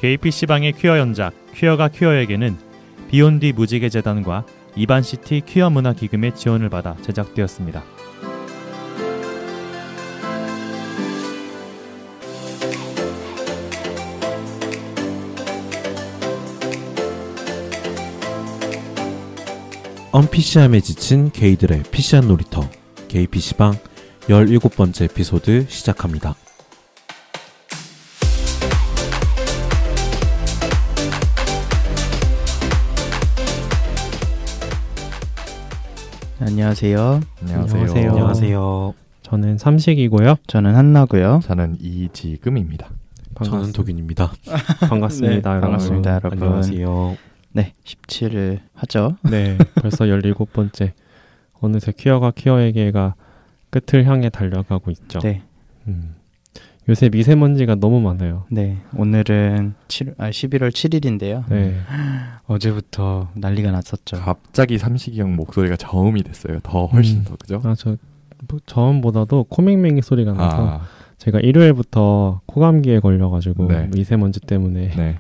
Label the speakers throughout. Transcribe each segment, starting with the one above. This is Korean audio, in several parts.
Speaker 1: KPC방의 퀴어 연작 퀴어가 퀴어에게는 비욘디 무지개 재단과 이반시티 퀴어 문화 기금의 지원을 받아 제작되었습니다.
Speaker 2: 언피시함에 지친 게이들의 피시한 놀이터 게이피시방 17번째 에피소드 시작합니다.
Speaker 3: 안녕하세요.
Speaker 1: 안녕하세요.
Speaker 2: 안녕하세요.
Speaker 1: 저는 삼식이고요.
Speaker 3: 저는 한나고요.
Speaker 4: 저는 이지금입니다.
Speaker 2: 저는 독윤입니다.
Speaker 1: 반갑습니다.
Speaker 3: 네,
Speaker 1: 여러분.
Speaker 3: 반갑습니다, 여러분.
Speaker 2: 안녕하세요.
Speaker 3: 네, 17을 하죠.
Speaker 1: 네, 벌써 17번째. 어느새 퀴어가 퀴어에게가 끝을 향해 달려가고 있죠.
Speaker 3: 네.
Speaker 1: 요새 미세먼지가 너무 많아요.
Speaker 3: 네, 오늘은 11월 7일인데요.
Speaker 1: 네.
Speaker 3: 어제부터 난리가 났었죠.
Speaker 4: 갑자기 삼식이 형 목소리가 저음이 됐어요. 더 훨씬 더 그죠?
Speaker 1: 저 저음보다도 코맹맹이 소리가 나서
Speaker 4: 아,
Speaker 1: 제가 일요일부터 코감기에 걸려가지고
Speaker 4: 네.
Speaker 1: 미세먼지 때문에
Speaker 4: 네.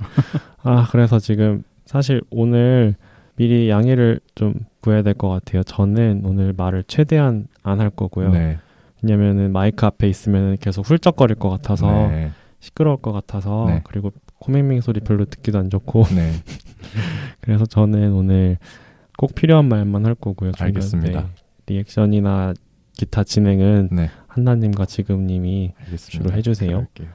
Speaker 1: 그래서 지금 사실 오늘 미리 양해를 좀 구해야 될 것 같아요. 저는 오늘 말을 최대한 안 할 거고요.
Speaker 4: 네.
Speaker 1: 왜냐면은 마이크 앞에 있으면 계속 훌쩍거릴 것 같아서
Speaker 4: 네.
Speaker 1: 시끄러울 것 같아서
Speaker 4: 네.
Speaker 1: 그리고 코맹맹이 소리 별로 듣기도 안 좋고
Speaker 4: 네.
Speaker 1: 그래서 저는 오늘 꼭 필요한 말만 할 거고요.
Speaker 4: 알겠습니다.
Speaker 1: 네, 리액션이나 기타 진행은
Speaker 4: 네.
Speaker 1: 한나님과 지금님이
Speaker 4: 알겠습니다.
Speaker 1: 주로 해주세요.
Speaker 4: 그럴게요.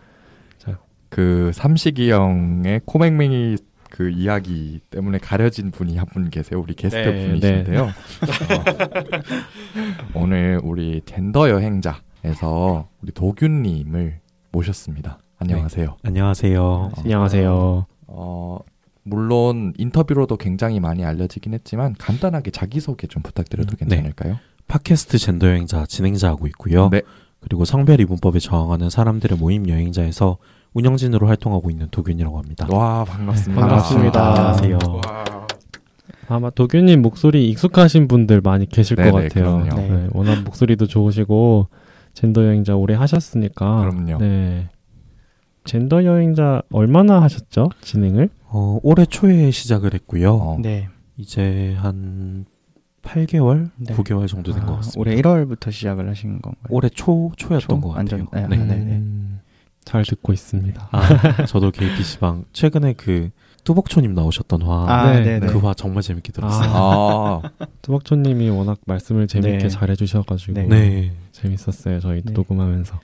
Speaker 1: 자.
Speaker 4: 그 삼식이 형의 코맹맹이 그 이야기 때문에 가려진 분이 한 분 계세요. 우리 게스트
Speaker 1: 네,
Speaker 4: 분이신데요. 오늘 우리 젠더 여행자에서 우리 도균님을 모셨습니다. 안녕하세요.
Speaker 2: 안녕하세요.
Speaker 1: 안녕하세요.
Speaker 4: 물론 인터뷰로도 굉장히 많이 알려지긴 했지만 간단하게 자기소개 좀 부탁드려도 괜찮을까요?
Speaker 2: 팟캐스트 젠더 여행자 진행자하고 있고요.
Speaker 4: 네.
Speaker 2: 그리고 성별 이분법에 저항하는 사람들의 모임 여행자에서 운영진으로 활동하고 있는 도균이라고 합니다.
Speaker 4: 와, 반갑습니다.
Speaker 1: 반갑습니다.
Speaker 2: 안녕하세요.
Speaker 1: 아마 도균님 목소리 익숙하신 분들 많이 계실
Speaker 4: 네네,
Speaker 1: 것 같아요.
Speaker 4: 그럼요.
Speaker 3: 네.
Speaker 1: 네, 워낙 목소리도 좋으시고 젠더 여행자 오래 하셨으니까.
Speaker 4: 그럼요.
Speaker 1: 네. 젠더 여행자 얼마나 하셨죠? 진행을?
Speaker 2: 올해 초에 시작을 했고요.
Speaker 3: 네.
Speaker 2: 이제 한 8개월,
Speaker 3: 네.
Speaker 2: 9개월 정도 된 것 같습니다.
Speaker 3: 올해 1월부터 시작을 하신 건가요?
Speaker 2: 올해 초였던 것
Speaker 3: 완전,
Speaker 2: 같아요.
Speaker 3: 네.
Speaker 2: 네.
Speaker 3: 네.
Speaker 1: 잘 듣고 있습니다.
Speaker 2: 저도 KPC방 최근에 그 뚜벅초님 나오셨던 화,
Speaker 1: 네.
Speaker 3: 네네.
Speaker 2: 그 화 정말 재밌게 들었어요.
Speaker 1: 뚜벅초님이 워낙 말씀을 재밌게
Speaker 3: 네.
Speaker 1: 잘해주셔가지고
Speaker 3: 네.
Speaker 2: 네.
Speaker 1: 재밌었어요. 저희도
Speaker 3: 네.
Speaker 1: 녹음하면서.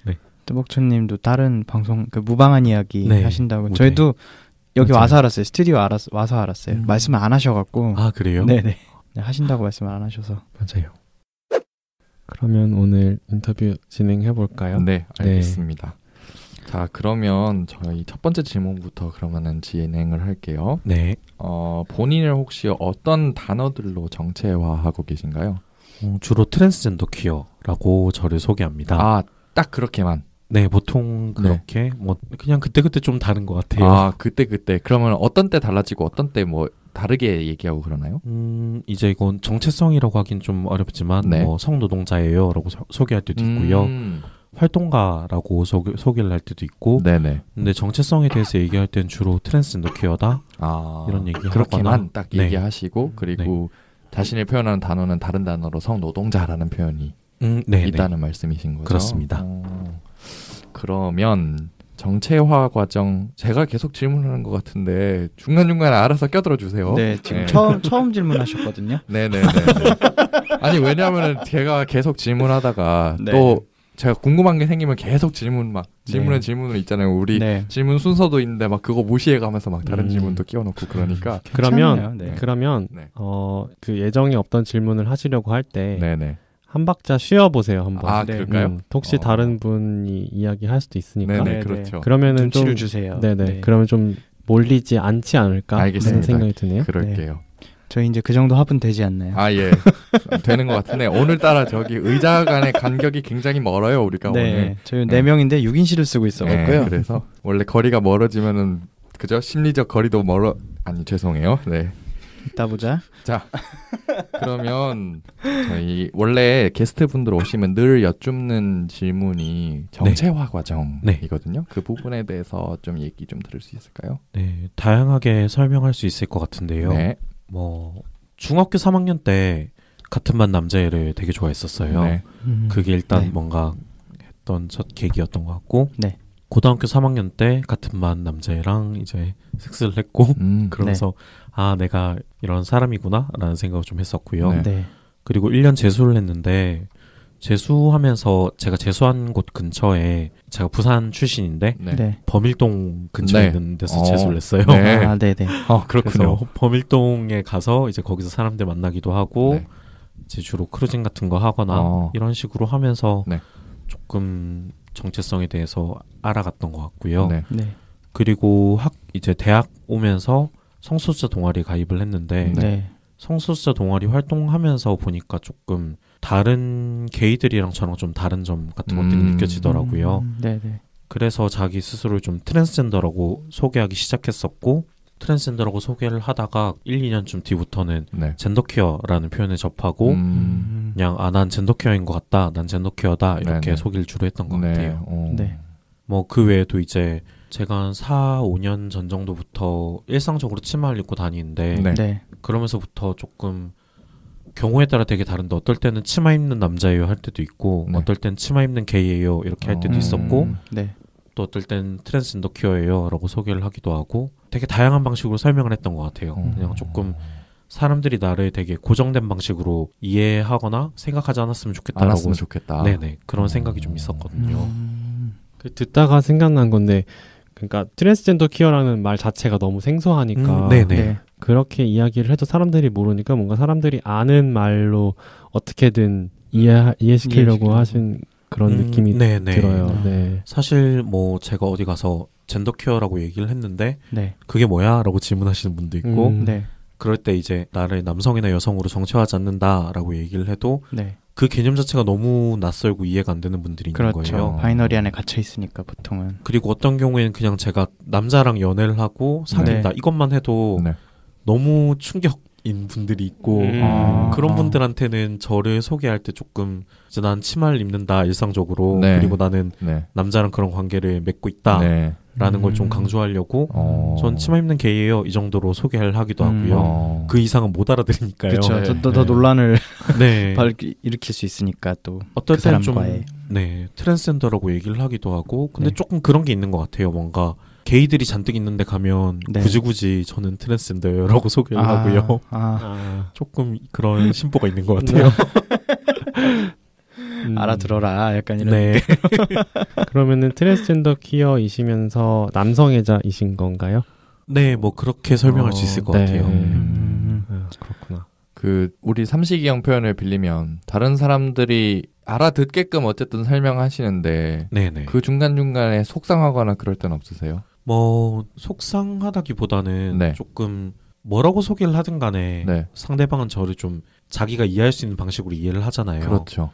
Speaker 3: 뚜벅초님도 다른 방송 그 무방한 이야기
Speaker 2: 네.
Speaker 3: 하신다고
Speaker 2: 무대.
Speaker 3: 저희도 여기
Speaker 1: 맞아요.
Speaker 3: 와서 알았어요. 스튜디오 와서 알았어요. 말씀을 안 하셔갖고.
Speaker 2: 아, 그래요?
Speaker 3: 네네. 네, 하신다고 말씀을 안 하셔서.
Speaker 1: 맞아요. 그러면 오늘 인터뷰 진행해볼까요?
Speaker 4: 네, 알겠습니다. 자, 그러면 저희 첫 번째 질문부터 그러면은 진행을 할게요.
Speaker 2: 네.
Speaker 4: 본인을 혹시 어떤 단어들로 정체화하고 계신가요?
Speaker 2: 주로 트랜스젠더 퀴어라고 저를 소개합니다.
Speaker 4: 딱 그렇게만.
Speaker 2: 네, 보통 그렇게 뭐 그냥 그때그때 좀 다른 것 같아요.
Speaker 4: 그때. 그러면 어떤 때 달라지고 어떤 때 뭐 다르게 얘기하고 그러나요?
Speaker 2: 이제 이건 정체성이라고 하긴 좀 어렵지만
Speaker 4: 네.
Speaker 2: 뭐 성노동자예요라고 소개할 때도 있고요. 활동가라고 소개를 할 때도 있고.
Speaker 4: 네네.
Speaker 2: 근데 정체성에 대해서 얘기할 때는 주로 트랜스젠더 퀴어다. 이런 얘기
Speaker 4: 그렇게만
Speaker 2: 하거나.
Speaker 4: 딱
Speaker 2: 네.
Speaker 4: 얘기하시고 그리고 자신을 표현하는 단어는 다른 단어로 성노동자라는 표현이
Speaker 2: 네,
Speaker 4: 있다는 말씀이신 거죠?
Speaker 2: 그렇습니다.
Speaker 4: 그러면 정체화 과정 제가 계속 질문하는 것 같은데 중간중간에 알아서 껴들어 주세요.
Speaker 3: 네, 지금
Speaker 4: 네.
Speaker 3: 처음 질문하셨거든요.
Speaker 4: 네네네. 아니 왜냐하면은 제가 계속 질문하다가
Speaker 3: 네.
Speaker 4: 또 제가 궁금한 게 생기면 계속 질문을 있잖아요. 우리
Speaker 3: 네.
Speaker 4: 질문 순서도 있는데 막 그거 무시해가면서 막 다른 질문도 끼워놓고 그러니까.
Speaker 1: 그러면
Speaker 3: 괜찮아요.
Speaker 4: 네.
Speaker 1: 그 예정에 없던 질문을 하시려고 할 때
Speaker 4: 네네.
Speaker 1: 한 박자 쉬어보세요. 한번.
Speaker 3: 네.
Speaker 4: 그럴까요?
Speaker 1: 혹시 다른 분이 이야기할 수도 있으니까.
Speaker 4: 네네,
Speaker 3: 네,
Speaker 4: 그렇죠.
Speaker 1: 그러면은
Speaker 3: 눈치를
Speaker 1: 좀
Speaker 3: 주세요.
Speaker 1: 네네.
Speaker 3: 네.
Speaker 1: 그러면 좀 몰리지 않지 않을까
Speaker 4: 알겠습니다.
Speaker 1: 하는 생각이 드네요.
Speaker 4: 그럴게요.
Speaker 3: 저희 이제 그 정도 합은 되지 않나요?
Speaker 4: 예. 되는 것 같은데 오늘따라 저기 의자 간의 간격이 굉장히 멀어요. 우리가
Speaker 3: 네.
Speaker 4: 오늘.
Speaker 3: 저희 4명인데 6인실을 쓰고 있어갖고요.
Speaker 4: 그래서 원래 거리가 멀어지면은 그죠? 심리적 거리도 죄송해요. 네.
Speaker 3: 이따 보자.
Speaker 4: 자, 그러면 저희 원래 게스트분들 오시면 늘 여쭙는 질문이 정체화 과정이거든요. 그 부분에 대해서 좀 얘기 좀 들을 수 있을까요?
Speaker 2: 네, 다양하게 설명할 수 있을 것 같은데요.
Speaker 4: 네.
Speaker 2: 뭐 중학교 3학년 때 같은 반 남자애를 되게 좋아했었어요.
Speaker 4: 네.
Speaker 2: 그게 일단
Speaker 3: 네.
Speaker 2: 뭔가 했던 첫 계기였던 것 같고
Speaker 3: 네.
Speaker 2: 고등학교 3학년 때 같은 반 남자애랑 이제 섹스를 했고 그러면서 아 내가 이런 사람이구나 라는 생각을 좀 했었고요.
Speaker 4: 네.
Speaker 3: 네.
Speaker 2: 그리고 1년 재수를 했는데 재수하면서 제가 재수한 곳 근처에 제가 부산 출신인데
Speaker 4: 네.
Speaker 3: 네.
Speaker 2: 범일동 근처에
Speaker 4: 네.
Speaker 2: 있는 데서 재수를 했어요.
Speaker 4: 네.
Speaker 3: 아, 네네.
Speaker 4: 그렇군요.
Speaker 2: 그래서 범일동에 가서 이제 거기서 사람들 만나기도 하고
Speaker 4: 네.
Speaker 2: 이제 주로 크루징 같은 거 하거나 이런 식으로 하면서
Speaker 4: 네.
Speaker 2: 조금 정체성에 대해서 알아갔던 것 같고요.
Speaker 4: 네.
Speaker 3: 네.
Speaker 2: 그리고 이제 대학 오면서 성소수자 동아리 가입을 했는데
Speaker 3: 네.
Speaker 2: 성소수자 동아리 활동하면서 보니까 조금 다른 게이들이랑 저랑 좀 다른 점 같은 것들이 느껴지더라고요.
Speaker 3: 네네.
Speaker 2: 그래서 자기 스스로를 좀 트랜스젠더라고 소개하기 시작했었고 트랜스젠더라고 소개를 하다가 1, 2년쯤 뒤부터는
Speaker 4: 네.
Speaker 2: 젠더케어라는 표현을 접하고 그냥 난 젠더케어인 것 같다, 난 젠더케어다 이렇게
Speaker 4: 네네.
Speaker 2: 소개를 주로 했던 것
Speaker 4: 네.
Speaker 2: 같아요.
Speaker 3: 네.
Speaker 2: 뭐 그 외에도 이제 제가 한 4, 5년 전 정도부터 일상적으로 치마를 입고 다니는데
Speaker 4: 네.
Speaker 3: 네.
Speaker 2: 그러면서부터 조금 경우에 따라 되게 다른데 어떨 때는 치마 입는 남자예요 할 때도 있고
Speaker 4: 네.
Speaker 2: 어떨 땐 치마 입는 게이예요 이렇게 할 때도 있었고
Speaker 3: 네.
Speaker 2: 또 어떨 땐 트랜스젠더 큐어예요 라고 소개를 하기도 하고 되게 다양한 방식으로 설명을 했던 것 같아요. 그냥 조금 사람들이 나를 되게 고정된 방식으로 이해하거나 생각하지 않았으면 좋겠다라고
Speaker 4: 알았으면 좋겠다.
Speaker 2: 네네 그런 생각이 좀 있었거든요.
Speaker 1: 그 듣다가 생각난 건데 그러니까 트랜스젠더 키어라는 말 자체가 너무 생소하니까
Speaker 2: 네네.
Speaker 3: 네.
Speaker 1: 그렇게 이야기를 해도 사람들이 모르니까 뭔가 사람들이 아는 말로 어떻게든 이해시키려고 하신 그런 느낌이
Speaker 2: 네네.
Speaker 1: 들어요. 네.
Speaker 2: 사실 뭐 제가 어디 가서 젠더 케어라고 얘기를 했는데
Speaker 3: 네.
Speaker 2: 그게 뭐야? 라고 질문하시는 분도 있고
Speaker 3: 네.
Speaker 2: 그럴 때 이제 나를 남성이나 여성으로 정체화하지 않는다라고 얘기를 해도
Speaker 3: 네.
Speaker 2: 그 개념 자체가 너무 낯설고 이해가 안 되는 분들이 있는
Speaker 3: 그렇죠.
Speaker 2: 거예요.
Speaker 3: 바이너리 안에 갇혀 있으니까 보통은.
Speaker 2: 그리고 어떤 경우에는 그냥 제가 남자랑 연애를 하고 사귄다
Speaker 3: 네.
Speaker 2: 이것만 해도
Speaker 4: 네.
Speaker 2: 너무 충격인 분들이 있고 그런 분들한테는 저를 소개할 때 조금 이제 난 치마를 입는다 일상적으로
Speaker 4: 네.
Speaker 2: 그리고 나는
Speaker 4: 네.
Speaker 2: 남자랑 그런 관계를 맺고 있다라는
Speaker 4: 네.
Speaker 2: 걸 좀 강조하려고 전 치마 입는 게이예요 이 정도로 소개를 하기도 하고요. 그 이상은 못 알아들으니까요.
Speaker 3: 그렇죠.
Speaker 4: 네.
Speaker 3: 더 논란을
Speaker 2: 네.
Speaker 3: 일으킬 수 있으니까 또
Speaker 2: 어떨
Speaker 3: 그
Speaker 2: 때는 좀
Speaker 3: 사람과의.
Speaker 2: 네, 트랜스젠더라고 얘기를 하기도 하고 근데
Speaker 3: 네.
Speaker 2: 조금 그런 게 있는 것 같아요. 뭔가 게이들이 잔뜩 있는데 가면
Speaker 3: 네.
Speaker 2: 굳이 저는 트랜스젠더라고 소개를 하고요. 조금 그런 심보가 있는 것 같아요.
Speaker 3: 알아들어라. 약간 이런.
Speaker 2: 네.
Speaker 1: 그러면은 트랜스젠더 키어이시면서 남성애자이신 건가요?
Speaker 2: 네, 뭐 그렇게 설명할 수 있을 것
Speaker 1: 네.
Speaker 2: 같아요.
Speaker 1: 그렇구나.
Speaker 4: 그 우리 삼시기형 표현을 빌리면 다른 사람들이 알아듣게끔 어쨌든 설명하시는데
Speaker 2: 네네.
Speaker 4: 그 중간중간에 속상하거나 그럴 땐 없으세요?
Speaker 2: 뭐 속상하다기보다는
Speaker 4: 네.
Speaker 2: 조금 뭐라고 소개를 하든 간에
Speaker 4: 네.
Speaker 2: 상대방은 저를 좀 자기가 이해할 수 있는 방식으로 이해를 하잖아요.
Speaker 4: 그렇죠.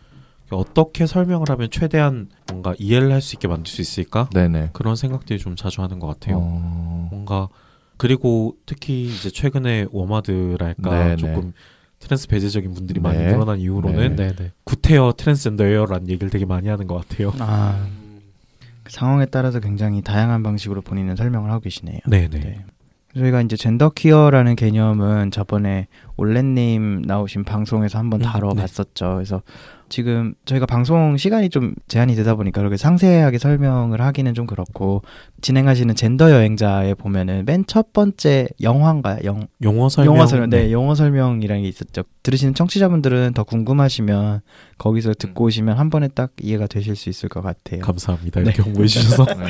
Speaker 2: 어떻게 설명을 하면 최대한 뭔가 이해를 할 수 있게 만들 수 있을까?
Speaker 4: 네네.
Speaker 2: 그런 생각들이 좀 자주 하는 것 같아요.
Speaker 4: 어...
Speaker 2: 뭔가 그리고 특히 이제 최근에 워마드랄까
Speaker 4: 네네.
Speaker 2: 조금 트랜스 배제적인 분들이 많이
Speaker 4: 네.
Speaker 2: 늘어난 이후로는
Speaker 1: 네네.
Speaker 2: 구태여 트랜스젠더예요라는 얘기를 되게 많이 하는 것 같아요.
Speaker 3: 그 상황에 따라서 굉장히 다양한 방식으로 본인은 설명을 하고 계시네요.
Speaker 2: 네네.
Speaker 3: 네. 저희가 이제 젠더 퀴어라는 개념은 저번에 올레님 나오신 방송에서 한번 다뤄봤었죠. 그래서 지금 저희가 방송 시간이 좀 제한이 되다 보니까 그렇게 상세하게 설명을 하기는 좀 그렇고 진행하시는 젠더 여행자에 보면은 맨 첫 번째 영화인가요?
Speaker 2: 용어 설명.
Speaker 3: 네, 영어 설명이라는 게 있었죠. 들으시는 청취자분들은 더 궁금하시면 거기서 듣고 오시면 한 번에 딱 이해가 되실 수 있을 것 같아요.
Speaker 2: 감사합니다.
Speaker 3: 네.
Speaker 2: 이렇게 홍보해 주셔서.
Speaker 4: 네.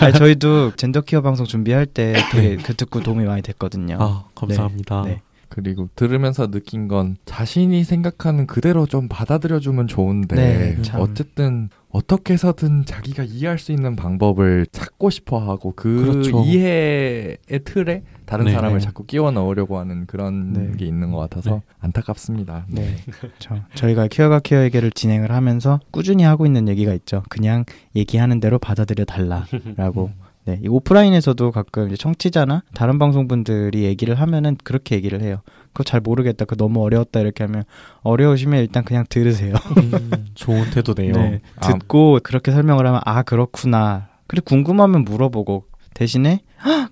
Speaker 3: 아니, 저희도 젠더 퀴어 방송 준비할 때 되게 그 듣고 도움이 많이 됐거든요.
Speaker 2: 아, 감사합니다.
Speaker 3: 네.
Speaker 4: 그리고 들으면서 느낀 건 자신이 생각하는 그대로 좀 받아들여주면 좋은데
Speaker 3: 네, 참.
Speaker 4: 어쨌든 어떻게 해서든 자기가 이해할 수 있는 방법을 찾고 싶어하고 그
Speaker 2: 그렇죠.
Speaker 4: 이해의 틀에 다른
Speaker 2: 네.
Speaker 4: 사람을 자꾸 끼워 넣으려고 하는 그런
Speaker 3: 네.
Speaker 4: 게 있는 것 같아서 안타깝습니다.
Speaker 3: 네, 그렇죠. 저희가 퀴어가 퀴어 얘기를 진행을 하면서 꾸준히 하고 있는 얘기가 있죠. 그냥 얘기하는 대로 받아들여 달라라고. 네, 이 오프라인에서도 가끔 이제 청취자나 다른 방송분들이 얘기를 하면은 그렇게 얘기를 해요. 그거 잘 모르겠다. 그거 너무 어려웠다. 이렇게 하면 어려우시면 일단 그냥 들으세요.
Speaker 2: 좋은 태도네요.
Speaker 3: 네, 듣고 그렇게 설명을 하면 아 그렇구나. 그리고 궁금하면 물어보고 대신에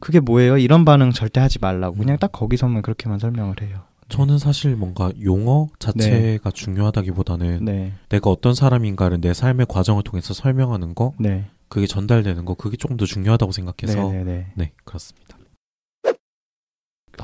Speaker 3: 그게 뭐예요? 이런 반응 절대 하지 말라고. 그냥 딱 거기서만 그렇게만 설명을 해요.
Speaker 2: 저는 사실 뭔가 용어 자체가 중요하다기보다는 내가 어떤 사람인가를 내 삶의 과정을 통해서 설명하는 거 그게 전달되는 거 그게 조금 더 중요하다고 생각해서 네 그렇습니다.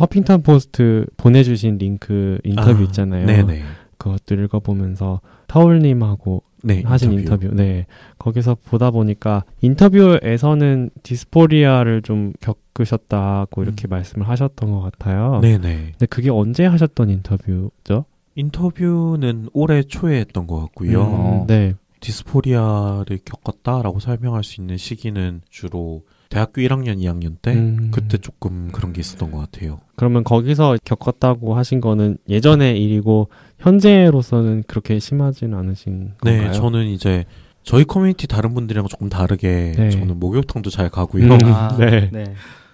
Speaker 1: 허핑턴 포스트 보내주신 링크 인터뷰 있잖아요.
Speaker 2: 네네.
Speaker 1: 그것도 읽어보면서 타올님하고 하신 인터뷰. 네. 거기서 보다 보니까 인터뷰에서는 디스포리아를 좀 겪으셨다고 이렇게 말씀을 하셨던 것 같아요.
Speaker 2: 네네.
Speaker 1: 근데 그게 언제 하셨던 인터뷰죠?
Speaker 2: 인터뷰는 올해 초에 했던 것 같고요.
Speaker 1: 네.
Speaker 2: 디스포리아를 겪었다라고 설명할 수 있는 시기는 주로 대학교 1학년, 2학년 때 그때 조금 그런 게 있었던 것 같아요.
Speaker 1: 그러면 거기서 겪었다고 하신 거는 예전의 일이고 현재로서는 그렇게 심하지는 않으신 건가요?
Speaker 2: 네, 저는 이제 저희 커뮤니티 다른 분들이랑 조금 다르게 저는 목욕탕도 잘 가고요.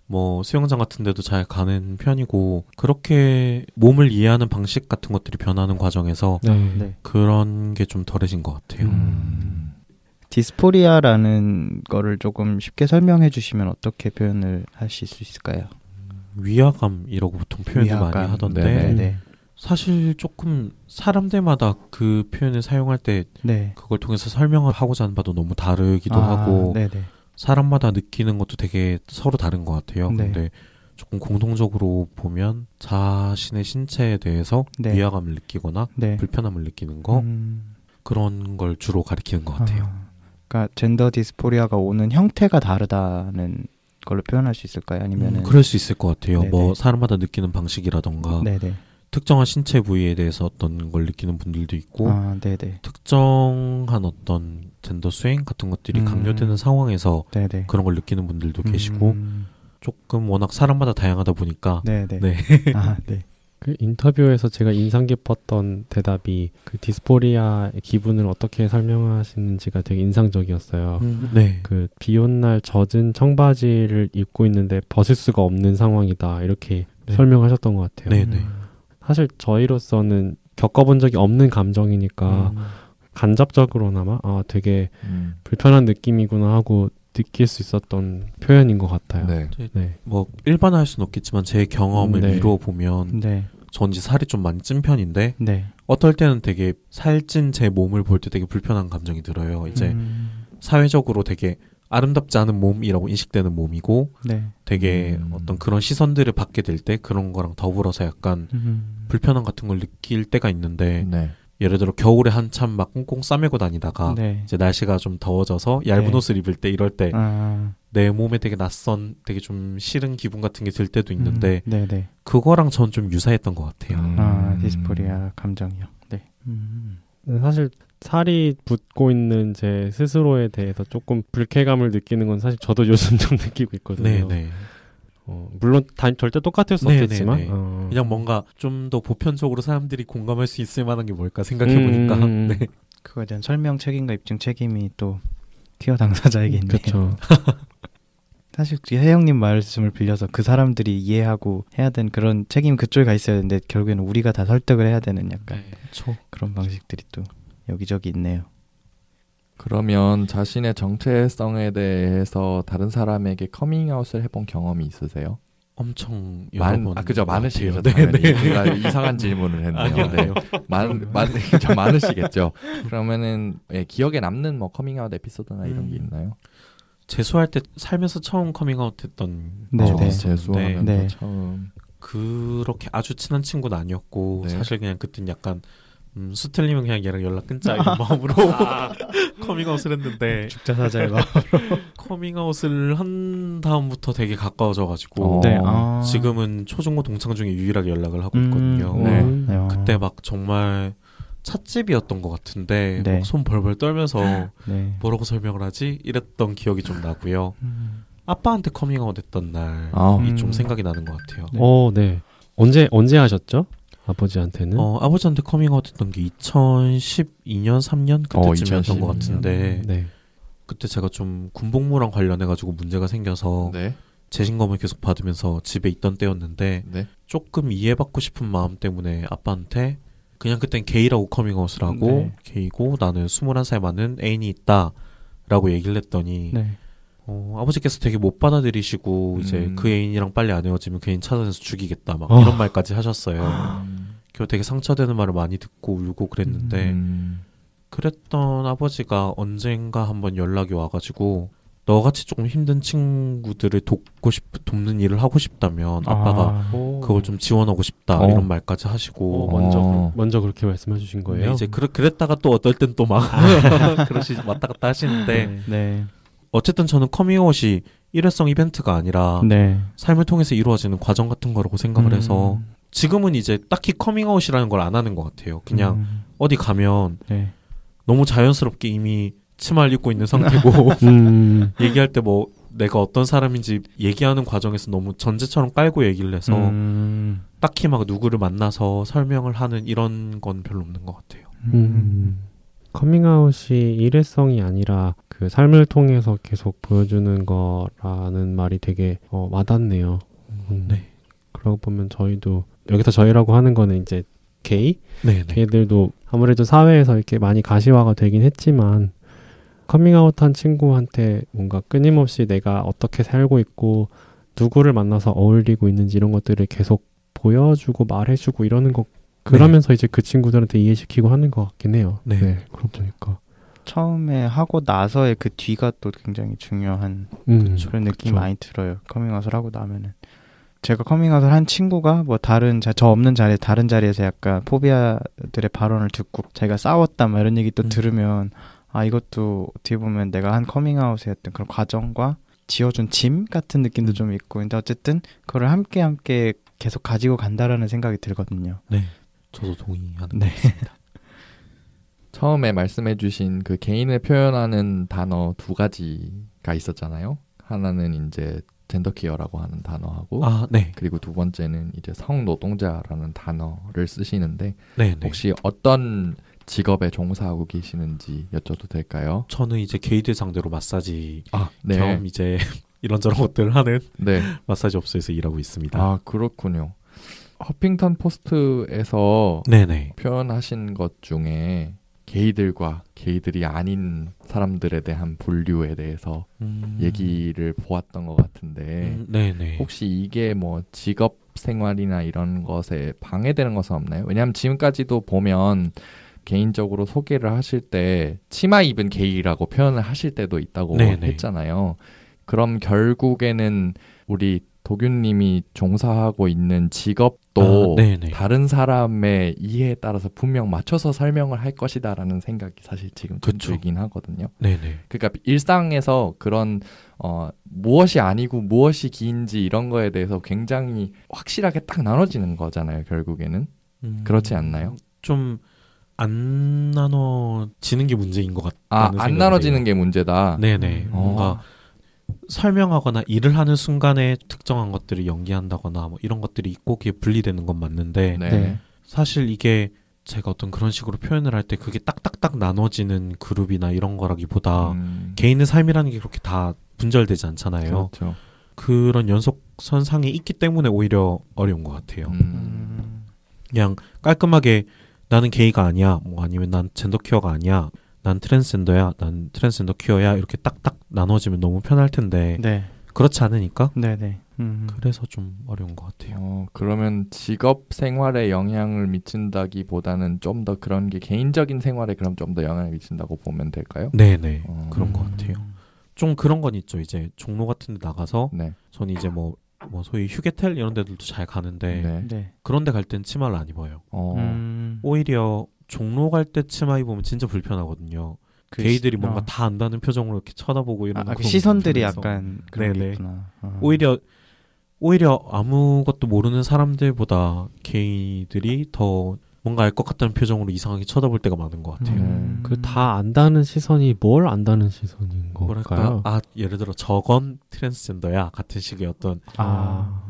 Speaker 2: 뭐 수영장 같은 데도 잘 가는 편이고 그렇게 몸을 이해하는 방식 같은 것들이 변하는 과정에서 그런 게 좀 덜해진 것 같아요.
Speaker 3: 디스포리아라는 거를 조금 쉽게 설명해 주시면 어떻게 표현을 하실 수 있을까요?
Speaker 2: 위화감이라고 보통 표현을 많이 하던데 사실 조금 사람들마다 그 표현을 사용할 때 그걸 통해서 설명을 하고자 하는 바도 너무 다르기도 하고 사람마다 느끼는 것도 되게 서로 다른 것 같아요. 근데 조금 공통적으로 보면 자신의 신체에 대해서 위화감을 느끼거나 불편함을 느끼는 거 그런 걸 주로 가리키는 것 같아요.
Speaker 3: 그러니까 젠더 디스포리아가 오는 형태가 다르다는 걸로 표현할 수 있을까요? 아니면은
Speaker 2: 그럴 수 있을 것 같아요. 뭐 사람마다 느끼는 방식이라던가 특정한 신체 부위에 대해서 어떤 걸 느끼는 분들도 있고 특정한 어떤 젠더 수행 같은 것들이 강요되는 상황에서 그런 걸 느끼는 분들도 계시고 조금 워낙 사람마다 다양하다 보니까
Speaker 1: 그 인터뷰에서 제가 인상 깊었던 대답이 그 디스포리아의 기분을 어떻게 설명하시는지가 되게 인상적이었어요. 그 비온 날 젖은 청바지를 입고 있는데 벗을 수가 없는 상황이다 이렇게 설명하셨던 것 같아요. 사실 저희로서는 겪어본 적이 없는 감정이니까 간접적으로나마 되게 불편한 느낌이구나 하고 느낄 수 있었던 표현인 것 같아요.
Speaker 2: 뭐 일반화할 수는 없겠지만 제 경험을 미루어 보면 전 이제 살이 좀 많이 찐 편인데 어떨 때는 되게 살찐 제 몸을 볼 때 되게 불편한 감정이 들어요. 이제 사회적으로 되게 아름답지 않은 몸이라고 인식되는 몸이고 되게 어떤 그런 시선들을 받게 될 때 그런 거랑 더불어서 약간 불편함 같은 걸 느낄 때가 있는데 예를 들어 겨울에 한참 막 꽁꽁 싸매고 다니다가 이제 날씨가 좀 더워져서 얇은 옷을 입을 때 이럴 때 내 몸에 되게 낯선 되게 좀 싫은 기분 같은 게 들 때도 있는데 그거랑 전 좀 유사했던 것 같아요.
Speaker 3: 디스포리아 감정이요.
Speaker 1: 사실 살이 붙고 있는 제 스스로에 대해서 조금 불쾌감을 느끼는 건 사실 저도 요즘 좀 느끼고 있거든요. 물론 절대 똑같을 수 없겠지만
Speaker 2: 그냥 뭔가 좀 더 보편적으로 사람들이 공감할 수 있을 만한 게 뭘까 생각해보니까
Speaker 3: 그거에 대한 설명 책임과 입증 책임이 또 퀴어 당사자에게 있네요.
Speaker 1: 그렇죠.
Speaker 3: 사실 혜영님 말씀을 빌려서 그 사람들이 이해하고 해야 되는 그런 책임이 그쪽에 가 있어야 되는데 결국에는 우리가 다 설득을 해야 되는 약간 그런 방식들이 또 여기저기 있네요.
Speaker 4: 그러면 자신의 정체성에 대해서 다른 사람에게 커밍아웃을 해본 경험이 있으세요?
Speaker 2: 엄청 여러 번
Speaker 4: 그죠. 많으시겠죠. 제가 이상한 질문을 했네요. 많으시겠죠. 그러면은 기억에 남는 뭐 커밍아웃 에피소드나 이런 게 있나요?
Speaker 2: 재수할 때 살면서 처음 커밍아웃 했던
Speaker 4: 재수하면 처음
Speaker 2: 그렇게 아주 친한 친구는 아니었고 사실 그냥 그땐 약간 수틀리면 그냥 얘랑 연락 끊자 이런 마음으로 커밍아웃을 했는데
Speaker 3: 죽자사자의 마음으로
Speaker 2: 커밍아웃을 한 다음부터 되게 가까워져가지고 지금은 초중고 동창 중에 유일하게 연락을 하고 있거든요. 그때 막 정말 찻집이었던 것 같은데 막 손 벌벌 떨면서 뭐라고 설명을 하지? 이랬던 기억이 좀 나고요. 아빠한테 커밍아웃 했던 날이 좀 생각이 나는 것 같아요.
Speaker 1: 언제 하셨죠? 아버지한테는?
Speaker 2: 아버지한테 커밍아웃 했던 게 2012년, 3년 그때쯤이었던 것 같은데 그때 제가 좀 군복무랑 관련해가지고 문제가 생겨서
Speaker 4: 네.
Speaker 2: 재신검을 계속 받으면서 집에 있던 때였는데
Speaker 4: 네.
Speaker 2: 조금 이해받고 싶은 마음 때문에 아빠한테 그냥 그땐 게이라고 커밍아웃을 하고
Speaker 3: 네.
Speaker 2: 게이고 나는 21살 많은 애인이 있다 라고 얘기를 했더니
Speaker 3: 네.
Speaker 2: 아버지께서 되게 못 받아들이시고 이제 그 애인이랑 빨리 안 헤어지면 그 애인 찾아내서 죽이겠다 막 이런 말까지 하셨어요. 그리고 되게 상처되는 말을 많이 듣고 울고 그랬는데 그랬던 아버지가 언젠가 한번 연락이 와가지고 너같이 조금 힘든 친구들을 돕는 일을 하고 싶다면 아빠가 그걸 좀 지원하고 싶다 이런 말까지 하시고
Speaker 1: 먼저 그렇게 말씀해 주신 거예요?
Speaker 2: 네, 이제 그랬다가 또 어떨 땐 또 막 왔다 갔다 하시는데
Speaker 3: 네.
Speaker 2: 어쨌든 저는 커밍아웃이 일회성 이벤트가 아니라
Speaker 3: 네.
Speaker 2: 삶을 통해서 이루어지는 과정 같은 거라고 생각을 해서 지금은 이제 딱히 커밍아웃이라는 걸 안 하는 것 같아요. 그냥 어디 가면
Speaker 3: 네.
Speaker 2: 너무 자연스럽게 이미 치마를 입고 있는 상태고 얘기할 때 뭐 내가 어떤 사람인지 얘기하는 과정에서 너무 전제처럼 깔고 얘기를 해서 딱히 막 누구를 만나서 설명을 하는 이런 건 별로 없는 것 같아요.
Speaker 1: 커밍아웃이 일회성이 아니라 그 삶을 통해서 계속 보여주는 거라는 말이 되게 와닿네요.
Speaker 2: 네.
Speaker 1: 그러고 보면 저희도 여기서 저희라고 하는 거는 이제 게이?
Speaker 2: 네네.
Speaker 1: 걔들도 아무래도 사회에서 이렇게 많이 가시화가 되긴 했지만 커밍아웃한 친구한테 뭔가 끊임없이 내가 어떻게 살고 있고 누구를 만나서 어울리고 있는지 이런 것들을 계속 보여주고 말해주고 이러는 거 그러면서 이제 그 친구들한테 이해시키고 하는 것 같긴 해요. 네. 그러고 보니까
Speaker 3: 처음에 하고 나서의 그 뒤가 또 굉장히 중요한 그런 느낌이 많이 들어요. 커밍아웃을 하고 나면은 제가 커밍아웃을 한 친구가 뭐 저 없는 자리에 다른 자리에서 약간 포비아들의 발언을 듣고 자기가 싸웠다 뭐 이런 얘기 또 들으면 이것도 어떻게 보면 내가 한 커밍아웃의 어떤 그런 과정과 지어준 짐 같은 느낌도 좀 있고 근데 어쨌든 그거를 함께 계속 가지고 간다라는 생각이 들거든요.
Speaker 2: 네, 저도 동의하는 것 같습니다.
Speaker 4: 처음에 말씀해주신 그 개인을 표현하는 단어 두 가지가 있었잖아요. 하나는 이제 젠더 퀴어라고 하는 단어하고
Speaker 2: 네.
Speaker 4: 그리고 두 번째는 이제 성노동자라는 단어를 쓰시는데
Speaker 2: 네.
Speaker 4: 혹시 어떤 직업에 종사하고 계시는지 여쭤도 될까요?
Speaker 2: 저는 이제 게이들 상대로 마사지
Speaker 4: 네.
Speaker 2: 겸 이제 이런저런 것들을 하는 마사지 업소에서 일하고 있습니다.
Speaker 4: 그렇군요. 허핑턴 포스트에서
Speaker 2: 네네.
Speaker 4: 표현하신 것 중에 게이들과 게이들이 아닌 사람들에 대한 분류에 대해서 얘기를 보았던 것 같은데
Speaker 2: 네네.
Speaker 4: 혹시 이게 뭐 직업 생활이나 이런 것에 방해되는 것은 없나요? 왜냐하면 지금까지도 보면 개인적으로 소개를 하실 때 치마 입은 게이라고 표현을 하실 때도 있다고 했잖아요. 그럼 결국에는 우리 도균님이 종사하고 있는 직업도 다른 사람의 이해에 따라서 분명 맞춰서 설명을 할 것이다라는 생각이 사실 지금 좀 들긴 하거든요.
Speaker 2: 네네.
Speaker 4: 그러니까 일상에서 그런 무엇이 아니고 무엇이 기인지 이런 거에 대해서 굉장히 확실하게 딱 나눠지는 거잖아요. 결국에는. 그렇지 않나요?
Speaker 2: 좀 안 나눠지는 게 문제인 것 같다는
Speaker 4: 안 나눠지는 게 문제다.
Speaker 2: 네네. 뭔가 설명하거나 일을 하는 순간에 특정한 것들을 연기한다거나 뭐 이런 것들이 있고 그게 분리되는 건 맞는데 사실 이게 제가 어떤 그런 식으로 표현을 할 때 그게 딱딱딱 나눠지는 그룹이나 이런 거라기보다 개인의 삶이라는 게 그렇게 다 분절되지 않잖아요.
Speaker 4: 그렇죠.
Speaker 2: 그런 연속선상에 있기 때문에 오히려 어려운 것 같아요. 그냥 깔끔하게 나는 게이가 아니야 뭐 아니면 난 젠더 퀴어가 아니야 난 트랜스젠더야 난 트랜스젠더 퀴어야 이렇게 딱딱 나눠지면 너무 편할 텐데 그렇지 않으니까 그래서 좀 어려운 것 같아요.
Speaker 4: 그러면 직업 생활에 영향을 미친다기보다는 좀 더 그런 게 개인적인 생활에 그럼 좀 더 영향을 미친다고 보면 될까요?
Speaker 2: 네네 그런 것 같아요. 좀 그런 건 있죠. 이제 종로 같은 데 나가서 저는 이제 뭐 소위 휴게텔 이런 데들도 잘 가는데 그런 데 갈 땐 치마를 안 입어요. 오히려 종로 갈 때 치마 입으면 진짜 불편하거든요. 게이들이 뭔가 다 안다는 표정으로 이렇게 쳐다보고 이러는
Speaker 3: 그 시선들이 약간 그런 게 있구나.
Speaker 2: 오히려 아무것도 모르는 사람들보다 게이들이 더 뭔가 알 것 같다는 표정으로 이상하게 쳐다볼 때가 많은 것 같아요.
Speaker 1: 그 다 안다는 시선이 뭘 안다는 시선인 걸까요?
Speaker 2: 예를 들어 저건 트랜스젠더야 같은 식의 어떤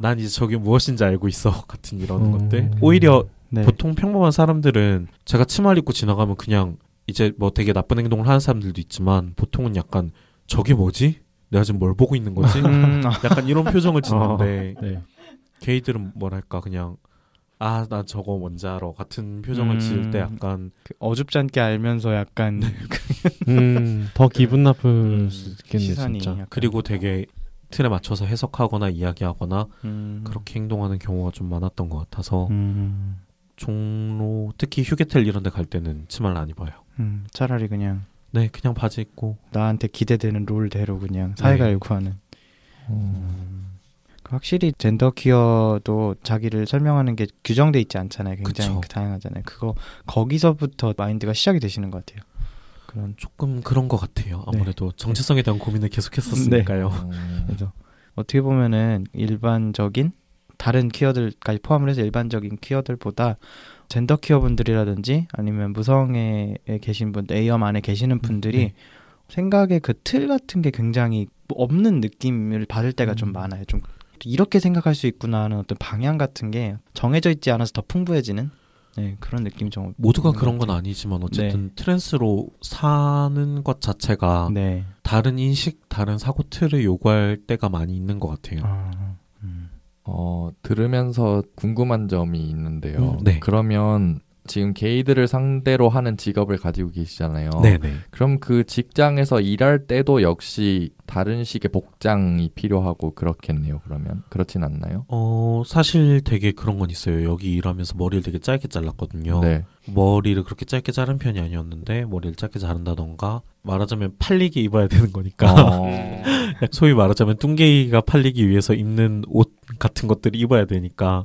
Speaker 2: 난 이제 저게 무엇인지 알고 있어 같은 이런 것들. 오히려 보통 평범한 사람들은 제가 치마를 입고 지나가면 그냥 이제 뭐 되게 나쁜 행동을 하는 사람들도 있지만 보통은 약간 저게 뭐지? 내가 지금 뭘 보고 있는 거지? 약간 이런 표정을 짓는데
Speaker 1: 네.
Speaker 2: 게이들은 뭐랄까 그냥 나 저거 뭔지 알아 같은 표정을 지을 때 약간
Speaker 3: 어줍지 않게 알면서 약간
Speaker 1: 더 기분 나쁠 수 있겠네
Speaker 3: 시선이
Speaker 1: 진짜.
Speaker 3: 약간.
Speaker 2: 그리고 되게 틀에 맞춰서 해석하거나 이야기하거나 그렇게 행동하는 경우가 좀 많았던 것 같아서 종로 특히 휴게텔 이런 데 갈 때는 치마를 안 입어요.
Speaker 3: 차라리 그냥
Speaker 2: 그냥 바지 입고
Speaker 3: 나한테 기대되는 롤대로 그냥 사회가 요구하는. 확실히 젠더 퀴어도 자기를 설명하는 게 규정돼 있지 않잖아요. 굉장히 다양하잖아요. 거기서부터 마인드가 시작이 되시는 것 같아요. 그런
Speaker 2: 조금 그런 것 같아요. 아무래도 정체성에 대한 고민을 계속했었으니까요.
Speaker 3: 그래서 어떻게 보면은 일반적인 다른 퀴어들까지 포함을 해서 일반적인 퀴어들보다 젠더 퀴어 분들이라든지 아니면 무성애에 계신 분, A엄 안에 계시는 분들이 생각의 그 틀 같은 게 굉장히 없는 느낌을 받을 때가 좀 많아요. 좀 이렇게 생각할 수 있구나 하는 어떤 방향 같은 게 정해져 있지 않아서 더 풍부해지는 그런 느낌이 좀
Speaker 2: 모두가 그런 건 아니지만 어쨌든 트랜스로 사는 것 자체가 다른 인식, 다른 사고 틀을 요구할 때가 많이 있는 것 같아요.
Speaker 4: 들으면서 궁금한 점이 있는데요. 그러면 지금 게이들을 상대로 하는 직업을 가지고 계시잖아요. 그럼 그 직장에서 일할 때도 역시 다른 식의 복장이 필요하고 그렇겠네요. 그러면 그렇진 않나요?
Speaker 2: 사실 되게 그런 건 있어요. 여기 일하면서 머리를 되게 짧게 잘랐거든요. 머리를 그렇게 짧게 자른 편이 아니었는데 머리를 짧게 자른다던가 말하자면 팔리게 입어야 되는 거니까 소위 말하자면 뚱게이가 팔리기 위해서 입는 옷 같은 것들을 입어야 되니까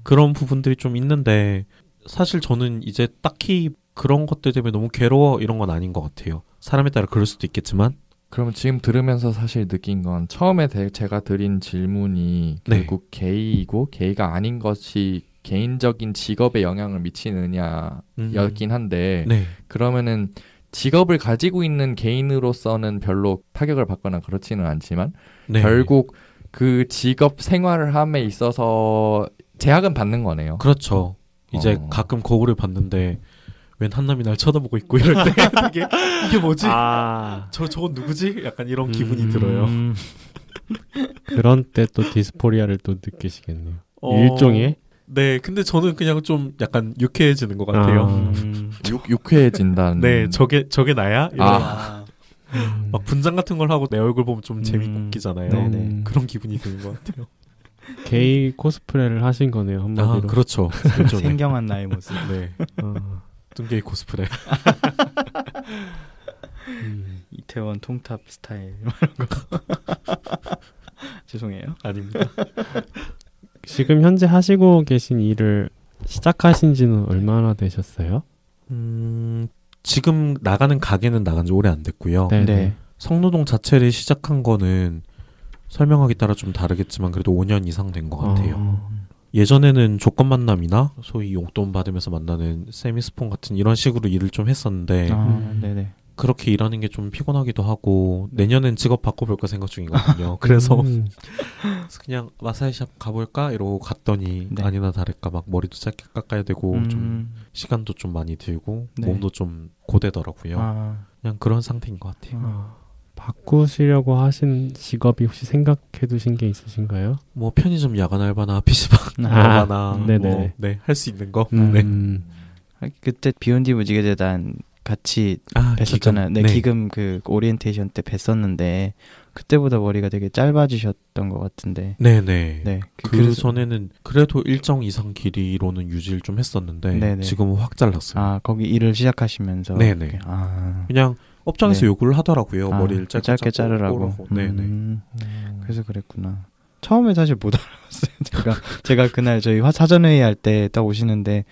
Speaker 2: 그런 부분들이 좀 있는데 사실 저는 이제 딱히 그런 것들 때문에 너무 괴로워 이런 건 아닌 것 같아요. 사람에 따라 그럴 수도 있겠지만
Speaker 4: 그럼 지금 들으면서 사실 느낀 건 처음에 제가 드린 질문이 결국 게이이고 게이가 아닌 것이 개인적인 직업에 영향을 미치느냐였긴 한데 그러면은 직업을 가지고 있는 개인으로서는 별로 타격을 받거나 그렇지는 않지만 결국 그 직업 생활을 함에 있어서 제약은 받는 거네요.
Speaker 2: 그렇죠. 이제 가끔 거울을 봤는데 웬 한남이 날 쳐다보고 있고 이럴 때 이게 뭐지? 저건 누구지? 약간 이런 기분이 들어요.
Speaker 1: 그런 때 또 디스포리아를 또 느끼시겠네요. 일종의
Speaker 2: 근데 저는 그냥 좀 약간 유쾌해지는 것 같아요.
Speaker 4: 유쾌해진다는.
Speaker 2: 저게 나야? 막 분장 같은 걸 하고 내 얼굴 보면 좀 재밌고 웃기잖아요. 그런 기분이 드는 것 같아요.
Speaker 1: 게이 코스프레를 하신 거네요, 한마디로.
Speaker 2: 그렇죠.
Speaker 3: 생경한 나의 모습.
Speaker 2: 뚱게이 코스프레.
Speaker 3: 이태원 통탑 스타일. 죄송해요.
Speaker 2: 아닙니다.
Speaker 1: 지금 현재 하시고 계신 일을 시작하신 지는 얼마나 되셨어요?
Speaker 2: 지금 나가는 가게는 나간 지 오래 안 됐고요. 성노동 자체를 시작한 거는 설명하기 따라 좀 다르겠지만 그래도 5년 이상 된 것 같아요. 예전에는 조건 만남이나 소위 용돈 받으면서 만나는 세미스폰 같은 이런 식으로 일을 좀 했었는데 그렇게 일하는 게 좀 피곤하기도 하고 내년엔 직업 바꿔볼까 생각 중이거든요. 그래서 그냥 마사지샵 가볼까 이러고 갔더니 아니나 다를까 막 머리도 짧게 깎아야 되고 좀 시간도 좀 많이 들고 몸도 좀 고되더라고요. 그냥 그런 상태인 것 같아요.
Speaker 1: 바꾸시려고 하신 직업이 혹시 생각해 두신 게 있으신가요?
Speaker 2: 뭐 편의점 야간 알바나 PC방 알바나 할 수 있는 거.
Speaker 3: 그때 비욘디 무지개재단 같이 뵀었잖아요. 기금 그 오리엔테이션 때 뵀었는데 그때보다 머리가 되게 짧아지셨던 것 같은데.
Speaker 2: 그 전에는 그래도 일정 이상 길이로는 유지를 좀 했었는데 지금은 확 잘랐어요.
Speaker 3: 거기 일을 시작하시면서.
Speaker 2: 그냥 업장에서 요구를 하더라고요. 머리를
Speaker 3: 짧게 자르라고. 그래서 그랬구나. 처음에 사실 못 알아봤어요. 제가 그날 저희 사전회의 할 때 딱 오시는데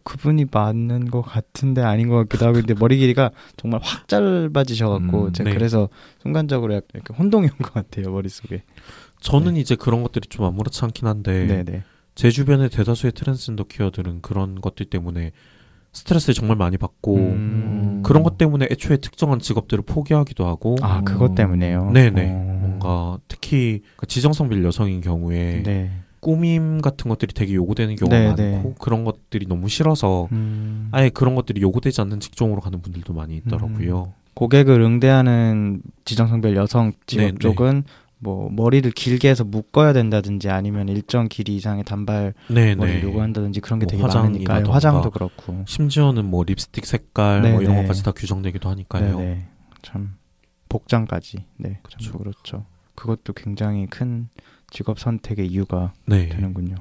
Speaker 3: 그분이 맞는 것 같은데 아닌 것 같기도 하고 근데 머리 길이가 정말 확 짧아지셔갖고 제가 그래서 순간적으로 약간 이렇게 혼동이 온 것 같아요. 머릿속에.
Speaker 2: 저는 이제 그런 것들이 좀 아무렇지 않긴 한데 제 주변의 대다수의 트랜스젠더 퀴어들은 그런 것들 때문에 스트레스를 정말 많이 받고 그런 것 때문에 애초에 특정한 직업들을 포기하기도 하고
Speaker 3: 그것 때문에요?
Speaker 2: 뭔가 특히 지정성별 여성인 경우에 꾸밈 같은 것들이 되게 요구되는 경우가 많고 그런 것들이 너무 싫어서 아예 그런 것들이 요구되지 않는 직종으로 가는 분들도 많이 있더라고요.
Speaker 3: 고객을 응대하는 지정성별 여성 직업 쪽은 뭐 머리를 길게 해서 묶어야 된다든지 아니면 일정 길이 이상의 단발 머리를 요구한다든지 그런 게 되게 많으니까요. 화장도 그렇고
Speaker 2: 심지어는 뭐 립스틱 색깔 뭐 이런 것까지 다 규정되기도 하니까요.
Speaker 3: 네네. 참 복장까지
Speaker 2: 그렇죠.
Speaker 3: 참 그렇죠. 그것도 굉장히 큰 직업 선택의 이유가 되는군요.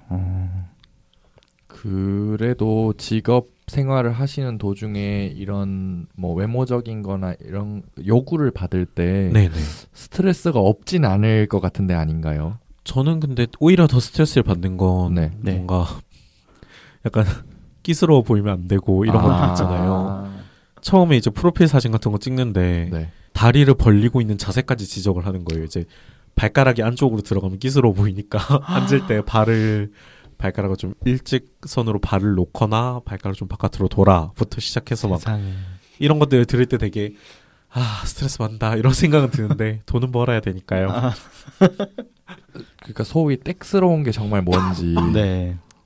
Speaker 4: 그래도 직업 생활을 하시는 도중에 이런 뭐 외모적인 거나 이런 요구를 받을 때 스트레스가 없진 않을 것 같은데 아닌가요?
Speaker 2: 저는 근데 오히려 더 스트레스를 받는 건 뭔가 약간 끼스러워 보이면 안 되고 이런 것도 있잖아요. 처음에 이제 프로필 사진 같은 거 찍는데 다리를 벌리고 있는 자세까지 지적을 하는 거예요. 이제 발가락이 안쪽으로 들어가면 끼스러워 보이니까 앉을 때 발가락을 좀 일직선으로 발을 놓거나 발가락을 좀 바깥으로 돌아부터 시작해서 막 이런 것들을 들을 때 되게 스트레스 받는다 이런 생각은 드는데 돈은 벌어야 되니까요.
Speaker 4: 그러니까 소위 땡스러운 게 정말 뭔지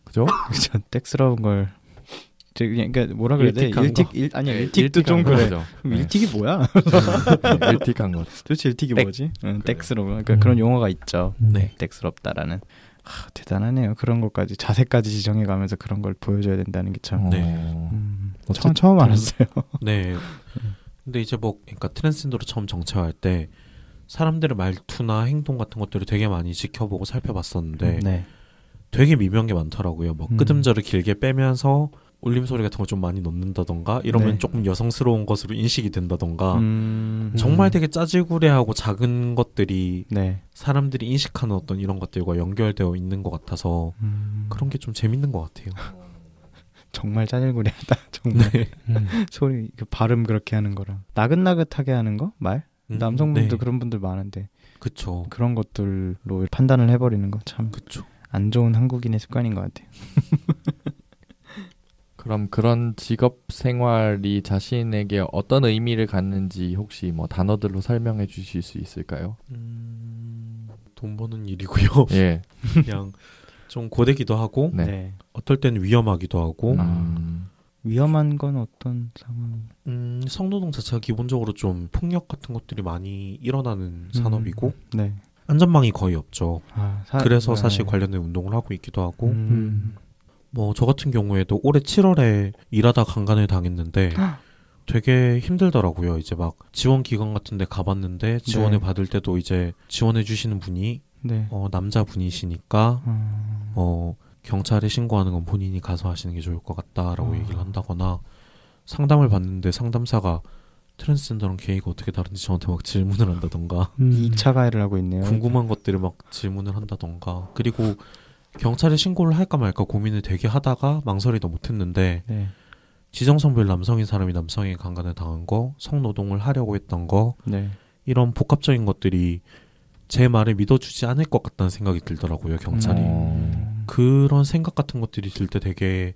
Speaker 4: 그죠?
Speaker 3: 그렇죠. 땡스러운 걸 그러니까 뭐라 그래야 돼? 일틱도 좀 그래. 일틱이 뭐야?
Speaker 4: 일틱한 거.
Speaker 3: 도대체 일틱이 뭐지? 땡스러워. 그러니까 그런 용어가 있죠. 땡스럽다라는. 대단하네요. 그런 것까지 자세까지 지정해가면서 그런 걸 보여줘야 된다는 게 참. 처음 알았어요.
Speaker 2: 네. 근데 이제 뭐 그러니까 트랜스젠더로 처음 정체화할 때 사람들의 말투나 행동 같은 것들을 되게 많이 지켜보고 살펴봤었는데 되게 미묘한 게 많더라고요. 뭐 끄듬절을 길게 빼면서 울림소리 같은 거 좀 많이 넣는다던가 이러면 조금 여성스러운 것으로 인식이 된다던가 정말 되게 짜질구레하고 작은 것들이 사람들이 인식하는 어떤 이런 것들과 연결되어 있는 것 같아서 그런 게 좀 재밌는 것 같아요.
Speaker 3: 정말 짜질구레하다. 정말 소리 그 발음 그렇게 하는 거랑 나긋나긋하게 하는 거 말 남성분도 그런 분들 많은데
Speaker 2: 그쵸.
Speaker 3: 그런 것들로 판단을 해버리는 거 참 안 좋은 한국인의 습관인 것 같아요.
Speaker 4: 그럼 그런 직업 생활이 자신에게 어떤 의미를 갖는지 혹시 뭐 단어들로 설명해 주실 수 있을까요?
Speaker 2: 돈 버는 일이고요. 그냥 좀 고되기도 하고 어떨 때는 위험하기도 하고
Speaker 3: 위험한 건 어떤 상황?
Speaker 2: 성노동 자체가 기본적으로 좀 폭력 같은 것들이 많이 일어나는 산업이고 안전망이 거의 없죠. 그래서 사실 관련된 운동을 하고 있기도 하고 뭐 저 같은 경우에도 올해 7월에 일하다 강간을 당했는데 되게 힘들더라고요. 이제 막 지원 기관 같은 데 가봤는데 지원을 받을 때도 이제 지원해 주시는 분이 남자분이시니까 경찰에 신고하는 건 본인이 가서 하시는 게 좋을 것 같다라고 얘기를 한다거나 상담을 받는데 상담사가 트랜스젠더랑 게이가 어떻게 다른지 저한테 막 질문을 한다던가
Speaker 3: 2차 가해를 하고 있네요.
Speaker 2: 궁금한 것들을 막 질문을 한다던가 그리고 경찰에 신고를 할까 말까 고민을 되게 하다가 망설이도 못했는데 지정성별 남성인 사람이 남성에게 강간을 당한 거, 성노동을 하려고 했던 거 이런 복합적인 것들이 제 말을 믿어주지 않을 것 같다는 생각이 들더라고요. 경찰이. 그런 생각 같은 것들이 들 때 되게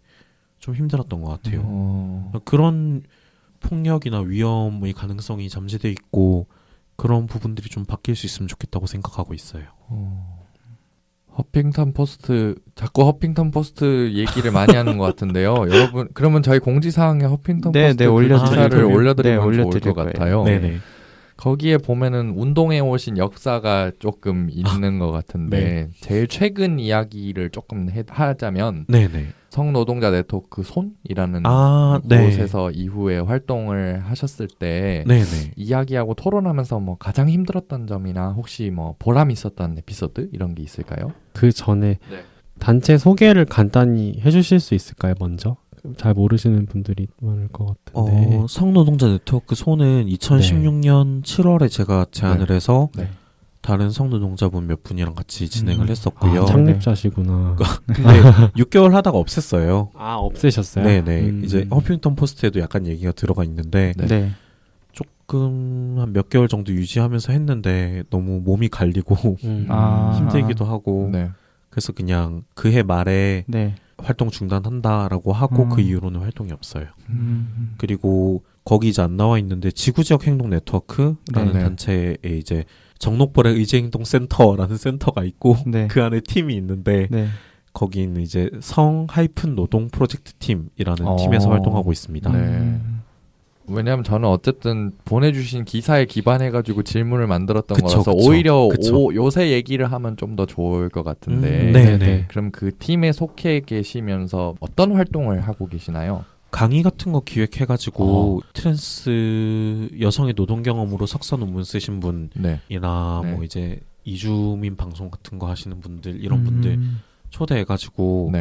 Speaker 2: 좀 힘들었던 것 같아요. 그런 폭력이나 위험의 가능성이 잠재돼 있고 그런 부분들이 좀 바뀔 수 있으면 좋겠다고 생각하고 있어요.
Speaker 4: 허핑턴 포스트 자꾸 허핑턴 포스트 얘기를 많이 하는 것 같은데요. 여러분 그러면 저희 공지사항에 허핑턴 포스트 기사를 올려드리면 좋을 것 같아요. 거기에 보면은 운동해 오신 역사가 조금 있는 것 같은데 제일 최근 이야기를 조금 하자면 성노동자 네트워크 손이라는 곳에서 이후에 활동을 하셨을 때 이야기하고 토론하면서 뭐 가장 힘들었던 점이나 혹시 뭐 보람 있었던 에피소드 이런 게 있을까요?
Speaker 1: 그 전에 단체 소개를 간단히 해주실 수 있을까요? 먼저? 잘 모르시는 분들이 많을 것 같은데
Speaker 2: 성노동자 네트워크 손은 2016년 7월에 제가 제안을 해서 다른 성노동자분 몇 분이랑 같이 진행을 했었고요.
Speaker 1: 창립자시구나.
Speaker 2: 근데 6개월 하다가 없앴어요.
Speaker 1: 없애셨어요?
Speaker 2: 네네. 이제 허핑턴 포스트에도 약간 얘기가 들어가 있는데 조금 한 몇 개월 정도 유지하면서 했는데 너무 몸이 갈리고 힘들기도 하고 그래서 그냥 그해 말에 활동 중단한다라고 하고 그 이후로는 활동이 없어요. 그리고 거기 이제 안 나와 있는데 지구지역 행동 네트워크라는 단체에 이제 정록벌의 의제행동센터라는 센터가 있고 그 안에 팀이 있는데 거기는 이제 성-노동 프로젝트 팀이라는 팀에서 활동하고 있습니다.
Speaker 4: 왜냐하면 저는 어쨌든 보내주신 기사에 기반해가지고 질문을 만들었던 거라서 오히려 요새 얘기를 하면 좀 더 좋을 것 같은데
Speaker 2: 네네.
Speaker 4: 그럼 그 팀에 속해 계시면서 어떤 활동을 하고 계시나요?
Speaker 2: 강의 같은 거 기획해가지고 트랜스 여성의 노동 경험으로 석사 논문 쓰신 분이나 뭐 이제 이주민 방송 같은 거 하시는 분들 이런 분들 초대해가지고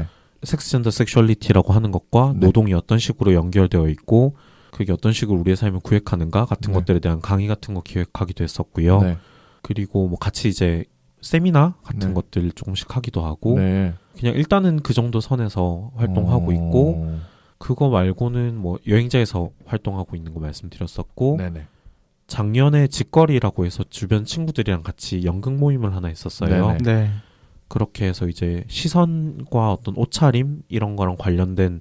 Speaker 2: 섹스 젠더 섹슈얼리티라고 하는 것과 노동이 어떤 식으로 연결되어 있고 그게 어떤 식으로 우리의 삶을 구획하는가 같은 것들에 대한 강의 같은 거 기획하기도 했었고요. 그리고 뭐 같이 이제 세미나 같은 것들 조금씩 하기도 하고 그냥 일단은 그 정도 선에서 활동하고 있고 그거 말고는 뭐 여행자에서 활동하고 있는 거 말씀드렸었고 작년에 직거리라고 해서 주변 친구들이랑 같이 연극 모임을 하나 했었어요. 그렇게 해서 이제 시선과 어떤 옷차림 이런 거랑 관련된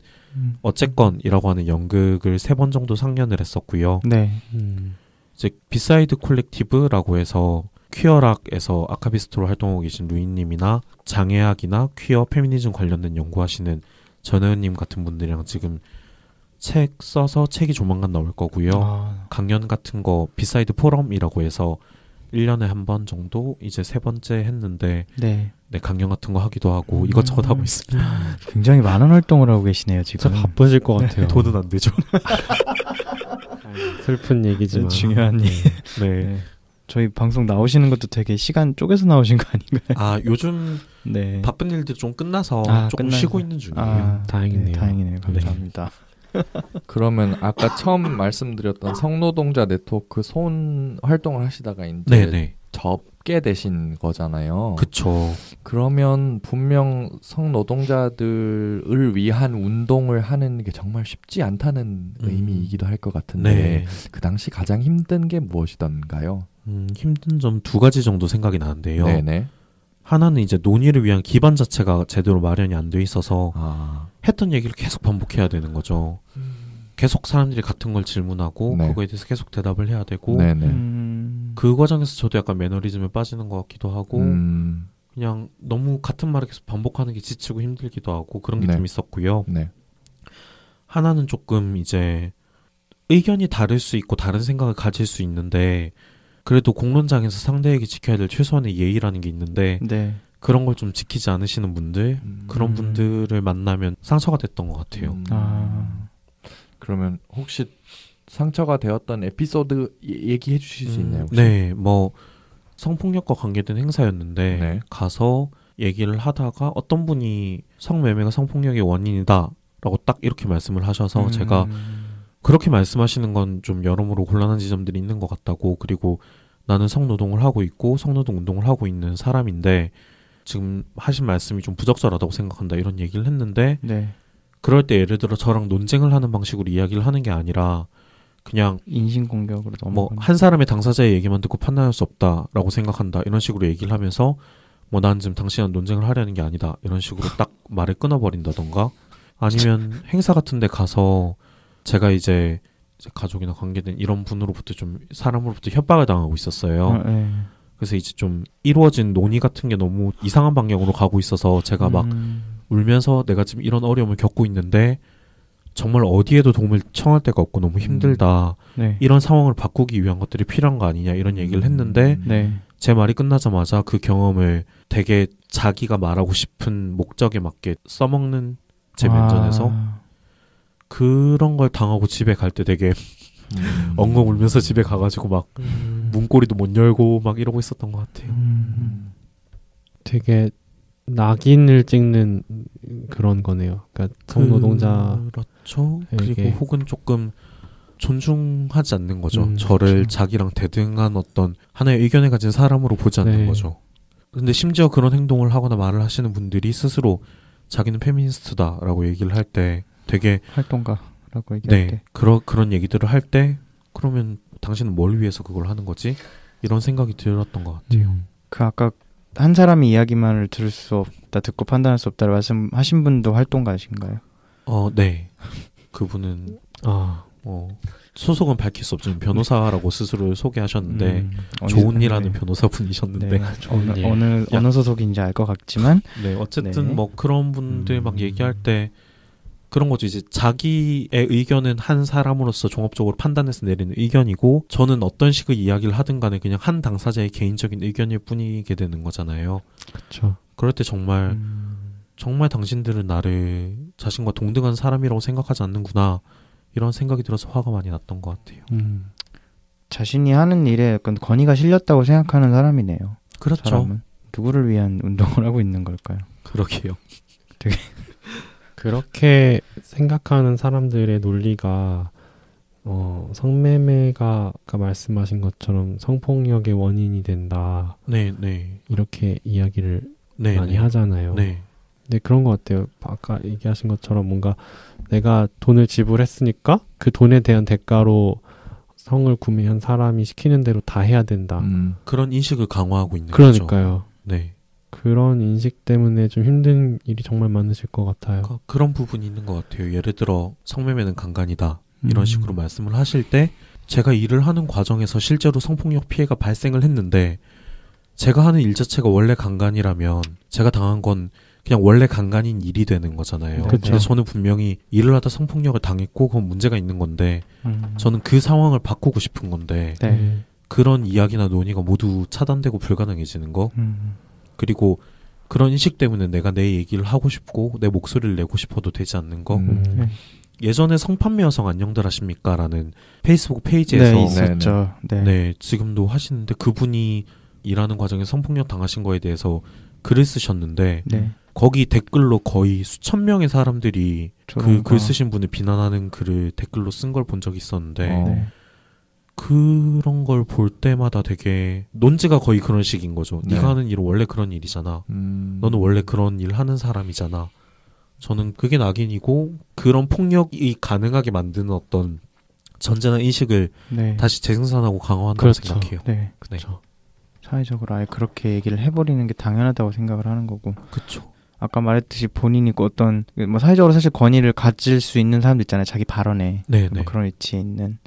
Speaker 2: 어쨌건이라고 하는 연극을 3번 정도 상연을 했었고요. 이제 비사이드 콜렉티브라고 해서 퀴어락에서 아카비스트로 활동하고 계신 루이님이나 장애학이나 퀴어 페미니즘 관련된 연구하시는 전혜은님 같은 분들이랑 지금 책 써서 책이 조만간 나올 거고요. 강연 같은 거 비사이드 포럼이라고 해서 1년에 한 번 정도 이제 3번째 했는데 강연 같은 거 하기도 하고 이것저것 하고 있습니다.
Speaker 3: 굉장히 많은 활동을 하고 계시네요 지금.
Speaker 1: 진짜 바쁘실 것 같아요.
Speaker 2: 돈은 안 되죠.
Speaker 1: 슬픈 얘기지만
Speaker 3: 중요한 얘기. 저희 방송 나오시는 것도 되게 시간 쪼개서 나오신 거 아닌가요?
Speaker 2: 요즘 바쁜 일들이 좀 끝나서 조금 쉬고 있는 중이에요.
Speaker 1: 다행이네요.
Speaker 3: 다행이네요. 감사합니다.
Speaker 4: 그러면 아까 처음 말씀드렸던 성노동자 네트워크 손 활동을 하시다가 이제 접게 되신 거잖아요.
Speaker 2: 그쵸.
Speaker 4: 그러면 분명 성노동자들을 위한 운동을 하는 게 정말 쉽지 않다는 의미이기도 할 것 같은데 그 당시 가장 힘든 게 무엇이던가요?
Speaker 2: 힘든 점 2가지 정도 생각이 나는데요. 하나는 이제 논의를 위한 기반 자체가 제대로 마련이 안 돼 있어서 했던 얘기를 계속 반복해야 되는 거죠. 계속 사람들이 같은 걸 질문하고 그거에 대해서 계속 대답을 해야 되고 그 과정에서 저도 약간 매너리즘에 빠지는 것 같기도 하고 그냥 너무 같은 말을 계속 반복하는 게 지치고 힘들기도 하고 그런 게 좀 있었고요. 하나는 조금 이제 의견이 다를 수 있고 다른 생각을 가질 수 있는데 그래도 공론장에서 상대에게 지켜야 될 최소한의 예의라는 게 있는데 그런 걸 좀 지키지 않으시는 분들 그런 분들을 만나면 상처가 됐던 것 같아요.
Speaker 4: 그러면 혹시 상처가 되었던 에피소드 얘기해 주실 수 있나요?
Speaker 2: 혹시? 뭐 성폭력과 관계된 행사였는데 가서 얘기를 하다가 어떤 분이 성매매가 성폭력의 원인이다 라고 딱 이렇게 말씀을 하셔서 제가 그렇게 말씀하시는 건 좀 여러모로 곤란한 지점들이 있는 것 같다고 그리고 나는 성노동을 하고 있고 성노동 운동을 하고 있는 사람인데 지금 하신 말씀이 좀 부적절하다고 생각한다 이런 얘기를 했는데 그럴 때 예를 들어 저랑 논쟁을 하는 방식으로 이야기를 하는 게 아니라 그냥
Speaker 3: 인신공격으로
Speaker 2: 뭐 한 사람의 당사자의 얘기만 듣고 판단할 수 없다라고 생각한다 이런 식으로 얘기를 하면서 뭐 난 지금 당신이랑 논쟁을 하려는 게 아니다 이런 식으로 딱 말을 끊어버린다던가 아니면 행사 같은 데 가서 제가 이제 가족이나 관계된 이런 분으로부터 좀 사람으로부터 협박을 당하고 있었어요. 그래서 이제 좀 이루어진 논의 같은 게 너무 이상한 방향으로 가고 있어서 제가 막 울면서 내가 지금 이런 어려움을 겪고 있는데 정말 어디에도 도움을 청할 데가 없고 너무 힘들다. 이런 상황을 바꾸기 위한 것들이 필요한 거 아니냐 이런 얘기를 했는데 제 말이 끝나자마자 그 경험을 되게 자기가 말하고 싶은 목적에 맞게 써먹는 제 면전에서 그런 걸 당하고 집에 갈 때 되게 엉엉 울면서 집에 가가지고 막 문고리도 못 열고 막 이러고 있었던 것 같아요.
Speaker 1: 되게 낙인을 찍는 그런 거네요. 그러니까 성노동자
Speaker 2: 그렇죠. 그리고 혹은 조금 존중하지 않는 거죠. 저를 그렇죠. 자기랑 대등한 어떤 하나의 의견을 가진 사람으로 보지 않는 거죠. 근데 심지어 그런 행동을 하거나 말을 하시는 분들이 스스로 자기는 페미니스트다라고 얘기를 할 때 되게
Speaker 3: 활동가라고 얘기할 때
Speaker 2: 그런 얘기들을 할 때 그러면 당신은 뭘 위해서 그걸 하는 거지? 이런 생각이 들었던 것 같아요.
Speaker 3: 그 아까 한 사람의 이야기만을 들을 수 없다, 듣고 판단할 수 없다를 말씀하신 분도 활동가신가요?
Speaker 2: 네. 그분은 소속은 밝힐 수 없지만 변호사라고 스스로 소개하셨는데 좋은 일하는 변호사분이셨는데
Speaker 3: 어느 소속인지 알 것 같지만
Speaker 2: 어쨌든 뭐 그런 분들 막 얘기할 때 그런 거죠. 이제 자기의 의견은 한 사람으로서 종합적으로 판단해서 내리는 의견이고 저는 어떤 식의 이야기를 하든 간에 그냥 한 당사자의 개인적인 의견일 뿐이게 되는 거잖아요.
Speaker 1: 그렇죠.
Speaker 2: 그럴 때 정말 당신들은 나를 자신과 동등한 사람이라고 생각하지 않는구나 이런 생각이 들어서 화가 많이 났던 것 같아요.
Speaker 3: 자신이 하는 일에 약간 권위가 실렸다고 생각하는 사람이네요.
Speaker 2: 그렇죠.
Speaker 3: 사람은. 누구를 위한 운동을 하고 있는 걸까요?
Speaker 2: 그러게요.
Speaker 3: 되게
Speaker 1: 그렇게 생각하는 사람들의 논리가 성매매가 아까 말씀하신 것처럼 성폭력의 원인이 된다.
Speaker 2: 네.
Speaker 1: 이렇게 이야기를
Speaker 2: 네,
Speaker 1: 많이 하잖아요.
Speaker 2: 네.
Speaker 1: 근데 그런 것 같아요. 아까 얘기하신 것처럼 뭔가 내가 돈을 지불했으니까 그 돈에 대한 대가로 성을 구매한 사람이 시키는 대로 다 해야 된다.
Speaker 2: 그런 인식을 강화하고 있는
Speaker 1: 그러니까요.
Speaker 2: 거죠. 네.
Speaker 1: 그런 인식 때문에 좀 힘든 일이 정말 많으실 것 같아요.
Speaker 2: 그런 부분이 있는 것 같아요. 예를 들어 성매매는 강간이다. 이런 식으로 말씀을 하실 때 제가 일을 하는 과정에서 실제로 성폭력 피해가 발생을 했는데 제가 하는 일 자체가 원래 강간이라면 제가 당한 건 그냥 원래 강간인 일이 되는 거잖아요. 근데 저는 분명히 일을 하다 성폭력을 당했고 그건 문제가 있는 건데 저는 그 상황을 바꾸고 싶은 건데 그런 이야기나 논의가 모두 차단되고 불가능해지는 거 그리고 그런 인식 때문에 내가 내 얘기를 하고 싶고 내 목소리를 내고 싶어도 되지 않는 거 예전에 성판매 여성 안녕들 하십니까? 라는 페이스북 페이지에서
Speaker 3: 네, 있었죠.
Speaker 2: 네, 지금도 하시는데 그분이 일하는 과정에 성폭력 당하신 거에 대해서 글을 쓰셨는데 거기 댓글로 거의 수천 명의 사람들이 그 글 쓰신 분을 비난하는 글을 댓글로 쓴 걸 본 적이 있었는데 그런 걸 볼 때마다 되게 논지가 거의 그런 식인 거죠. 네가 하는 일은 원래 그런 일이잖아. 너는 원래 그런 일 하는 사람이잖아. 저는 그게 낙인이고 그런 폭력이 가능하게 만드는 어떤 전제나 인식을 다시 재생산하고 강화한다고 생각해요.
Speaker 3: 네, 그렇죠. 사회적으로 아예 그렇게 얘기를 해버리는 게 당연하다고 생각을 하는 거고.
Speaker 2: 그렇죠.
Speaker 3: 아까 말했듯이 본인이 어떤 뭐 사회적으로 사실 권위를 가질 수 있는 사람도 있잖아요. 자기 발언에 뭐 그런 위치에 있는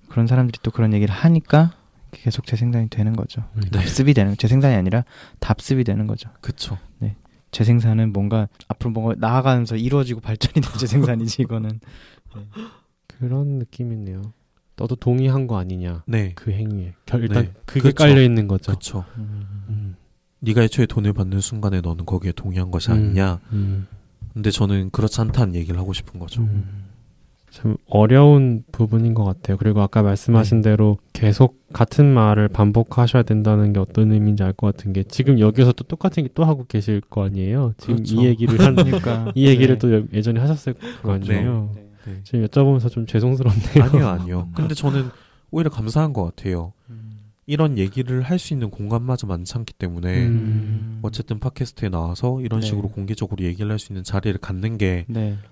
Speaker 3: 그런 사람들이 또 그런 얘기를 하니까 계속 재생산이 되는 거죠. 답습이 되는 재생산이 아니라 답습이 되는 거죠.
Speaker 2: 그렇죠.
Speaker 3: 네. 재생산은 뭔가 앞으로 뭔가 나아가면서 이루어지고 발전이 된 재생산이지 이거는
Speaker 1: 그런 느낌이네요. 너도 동의한 거 아니냐? 그 행위에 일단 그게
Speaker 2: 그렇죠.
Speaker 1: 깔려 있는 거죠.
Speaker 2: 그렇죠. 네가 애초에 돈을 받는 순간에 너는 거기에 동의한 것이 아니냐? 근데 저는 그렇지 않다는 얘기를 하고 싶은 거죠.
Speaker 1: 참 어려운 부분인 것 같아요. 그리고 아까 말씀하신 대로 계속 같은 말을 반복하셔야 된다는 게 어떤 의미인지 알 것 같은 게 지금 여기서 또 똑같은 게 또 하고 계실 거 아니에요. 지금
Speaker 2: 그렇죠.
Speaker 1: 이 얘기를 하니까 이 얘기를 또 예전에 하셨을 거 아니에요. 지금 여쭤보면서 좀 죄송스럽네요.
Speaker 2: 아니요. 근데 저는 오히려 감사한 것 같아요. 이런 얘기를 할 수 있는 공간마저 많지 않기 때문에 어쨌든 팟캐스트에 나와서 이런 식으로 공개적으로 얘기를 할 수 있는 자리를 갖는 게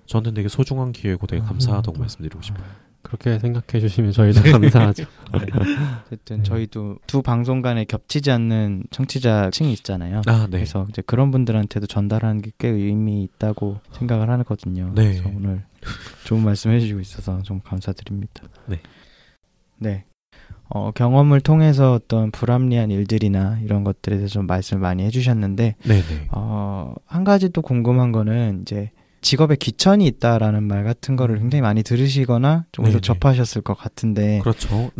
Speaker 2: 저는 되게 소중한 기회고 되게 감사하다고 말씀드리고 싶어요.
Speaker 1: 그렇게 생각해 주시면 저희도 감사하죠.
Speaker 3: 어쨌든 저희도 두 방송 간에 겹치지 않는 청취자층이 있잖아요. 그래서 이제 그런 분들한테도 전달하는 게 꽤 의미 있다고 생각을 하거든요. 그래서 오늘 좋은 말씀 해주시고 있어서 좀 감사드립니다. 네. 경험을 통해서 어떤 불합리한 일들이나 이런 것들에 대해서 좀 말씀을 많이 해주셨는데, 한 가지 또 궁금한 거는 이제 직업에 귀천이 있다라는 말 같은 거를 굉장히 많이 들으시거나 좀 접하셨을 것 같은데,
Speaker 2: 그렇죠.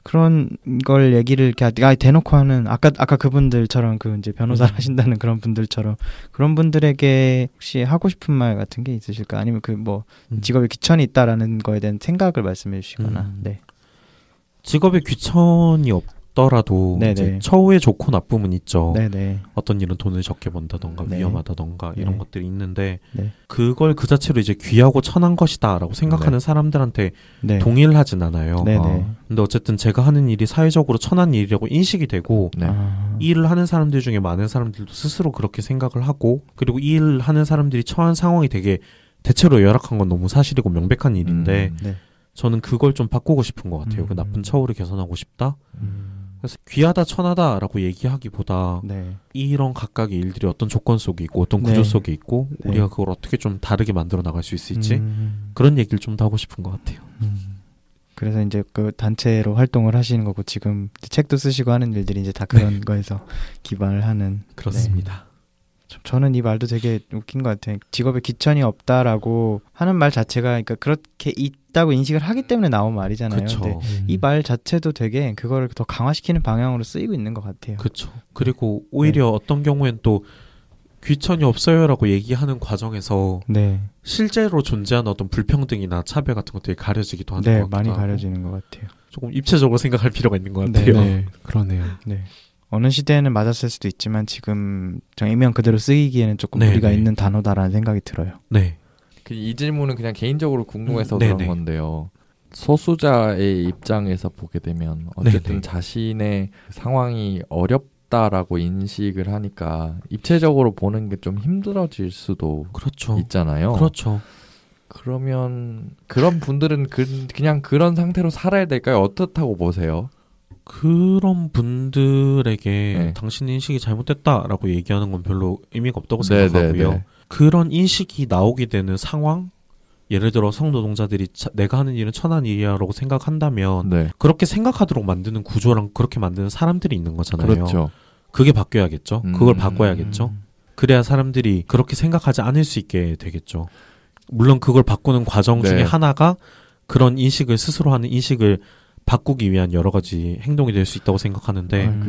Speaker 3: 그런 걸 얘기를 이렇게 대놓고 하는 아까 그분들처럼 그 이제 변호사를 하신다는 그런 분들처럼 그런 분들에게 혹시 하고 싶은 말 같은 게 있으실까? 아니면 그 뭐 직업에 귀천이 있다라는 거에 대한 생각을 말씀해 주시거나.
Speaker 2: 직업에 귀천이 없더라도 이제 처우에 좋고 나쁨은 있죠. 어떤 일은 돈을 적게 번다던가 위험하다던가 이런 것들이 있는데 그걸 그 자체로 이제 귀하고 천한 것이다라고 생각하는 사람들한테 동의를 하진 않아요. 근데 어쨌든 제가 하는 일이 사회적으로 천한 일이라고 인식이 되고 이 일을 하는 사람들 중에 많은 사람들도 스스로 그렇게 생각을 하고 그리고 이 일을 하는 사람들이 처한 상황이 되게 대체로 열악한 건 너무 사실이고 명백한 일인데 저는 그걸 좀 바꾸고 싶은 것 같아요. 그 나쁜 처우를 개선하고 싶다. 그래서 귀하다 천하다라고 얘기하기보다 이런 각각의 일들이 어떤 조건 속에 있고 어떤 구조 속에 있고 우리가 그걸 어떻게 좀 다르게 만들어 나갈 수 있을지 그런 얘기를 좀 더 하고 싶은 것 같아요.
Speaker 3: 그래서 이제 그 단체로 활동을 하시는 거고 지금 책도 쓰시고 하는 일들이 이제 다 그런 거에서 기반을 하는.
Speaker 2: 그렇습니다.
Speaker 3: 저는 이 말도 되게 웃긴 것 같아요. 직업에 귀천이 없다라고 하는 말 자체가 그러니까 그렇게 있다고 인식을 하기 때문에 나온 말이잖아요. 근데 이 말 자체도 되게 그걸 더 강화시키는 방향으로 쓰이고 있는 것 같아요.
Speaker 2: 그렇죠. 그리고 오히려 어떤 경우엔 또 귀천이 없어요라고 얘기하는 과정에서 실제로 존재하는 어떤 불평등이나 차별 같은 것들이 가려지기도 하는 것 같아요.
Speaker 3: 많이 가려지는 것 같아요.
Speaker 2: 조금 입체적으로 생각할 필요가 있는 것 같아요.
Speaker 1: 네, 그러네요.
Speaker 3: 네. 어느 시대에는 맞았을 수도 있지만 지금 정의명 그대로 쓰이기에는 조금 무리가 있는 단어다라는 생각이 들어요.
Speaker 2: 네.
Speaker 4: 이 질문은 그냥 개인적으로 궁금해서 그런 건데요. 소수자의 입장에서 보게 되면 어쨌든 자신의 상황이 어렵다라고 인식을 하니까 입체적으로 보는 게 좀 힘들어질 수도 있잖아요.
Speaker 2: 그렇죠.
Speaker 4: 그러면 그런 분들은 그냥 그런 상태로 살아야 될까요? 어떻다고 보세요?
Speaker 2: 그런 분들에게 당신 인식이 잘못됐다라고 얘기하는 건 별로 의미가 없다고 생각하고요. 그런 인식이 나오게 되는 상황, 예를 들어 성노동자들이 내가 하는 일은 천한 일이야라고 생각한다면 그렇게 생각하도록 만드는 구조랑 그렇게 만드는 사람들이 있는 거잖아요.
Speaker 4: 그렇죠.
Speaker 2: 그게 바뀌어야겠죠. 그걸 바꿔야겠죠. 그래야 사람들이 그렇게 생각하지 않을 수 있게 되겠죠. 물론 그걸 바꾸는 과정 중에 하나가 그런 인식을 스스로 하는 인식을 바꾸기 위한 여러 가지 행동이 될 수 있다고 생각하는데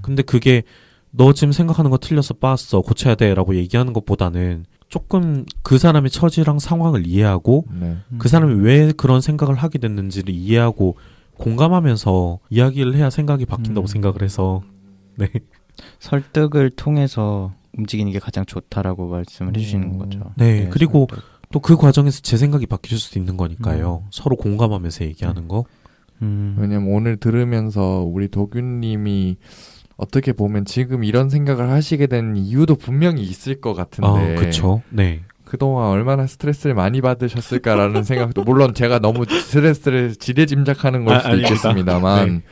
Speaker 2: 근데 그게 너 지금 생각하는 거 틀렸어 빠았어 고쳐야 돼 라고 얘기하는 것보다는 조금 그 사람의 처지랑 상황을 이해하고 그 사람이 왜 그런 생각을 하게 됐는지를 이해하고 공감하면서 이야기를 해야 생각이 바뀐다고 생각을 해서
Speaker 3: 설득을 통해서 움직이는 게 가장 좋다라고 말씀을 해주시는 거죠.
Speaker 2: 네, 그리고 또 그 과정에서 제 생각이 바뀔 수도 있는 거니까요. 서로 공감하면서 얘기하는 거.
Speaker 4: 왜냐면 오늘 들으면서 우리 도균님이 어떻게 보면 지금 이런 생각을 하시게 된 이유도 분명히 있을 것 같은데.
Speaker 2: 그렇죠. 네.
Speaker 4: 그동안 얼마나 스트레스를 많이 받으셨을까라는 생각도 물론 제가 너무 스트레스를 지레짐작하는 걸 수도 있겠습니다만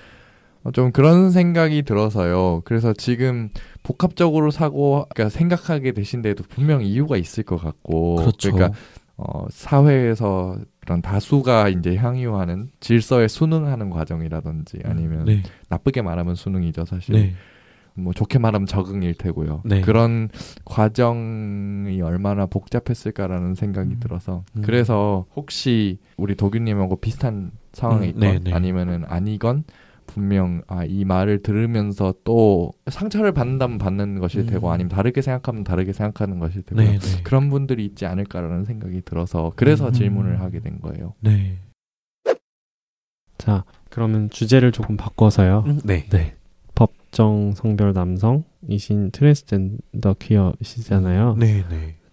Speaker 4: 좀 그런 생각이 들어서요. 그래서 지금 복합적으로 그러니까 생각하게 되신 데도 분명 이유가 있을 것 같고 그러니까 사회에서 그런 다수가 이제 향유하는 질서에 순응하는 과정이라든지 아니면 나쁘게 말하면 순응이죠 사실. 뭐 좋게 말하면 적응일 테고요. 그런 과정이 얼마나 복잡했을까라는 생각이 들어서 그래서 혹시 우리 도균님하고 비슷한 상황에 있건 아니면은 아니건 분명 이 말을 들으면서 또 상처를 받는다면 받는 것일 테고 아니면 다르게 생각하면 다르게 생각하는 것일 테고 그런 분들이 있지 않을까라는 생각이 들어서 그래서 질문을 하게 된 거예요.
Speaker 1: 네. 자, 그러면 주제를 조금 바꿔서요. 법정 성별 남성이신 트랜스젠더 퀴어시잖아요.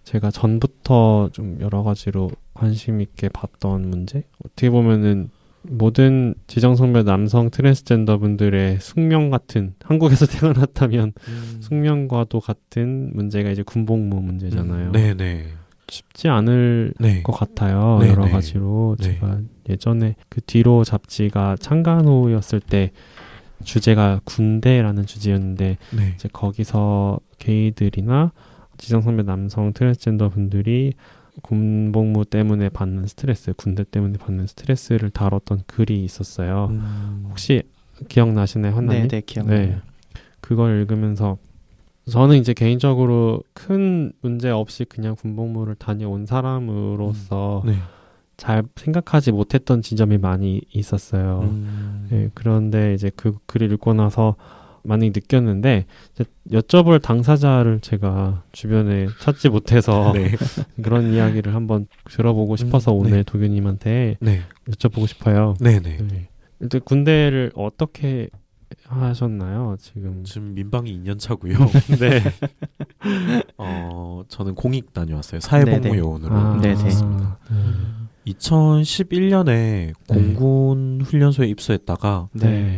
Speaker 1: 제가 전부터 좀 여러 가지로 관심 있게 봤던 문제? 어떻게 보면은 모든 지정성별 남성 트랜스젠더 분들의 숙명 같은 한국에서 태어났다면 숙명과도 같은 문제가 이제 군복무 문제잖아요. 쉽지 않을 것 같아요. 여러 가지로 제가 예전에 그 뒤로 잡지가 창간호였을 때 주제가 군대라는 주제였는데 이제 거기서 게이들이나 지정성별 남성 트랜스젠더 분들이 군복무 때문에 받는 스트레스, 군대 때문에 받는 스트레스를 다뤘던 글이 있었어요. 혹시 기억나시나요, 환나님?
Speaker 3: 네, 기억나요.
Speaker 1: 그걸 읽으면서 저는 이제 개인적으로 큰 문제 없이 그냥 군복무를 다녀온 사람으로서 잘 생각하지 못했던 지점이 많이 있었어요. 그런데 이제 그 글을 읽고 나서 많이 느꼈는데 여쭤볼 당사자를 제가 주변에 찾지 못해서 그런 이야기를 한번 들어보고 싶어서 오늘 도균님한테 여쭤보고 싶어요. 일단 군대를 어떻게 하셨나요? 지금
Speaker 2: 민방위 2년 차고요. 저는 공익 다녀왔어요. 사회복무요원으로 다녔습니다. 2011년에 공군 훈련소에 입소했다가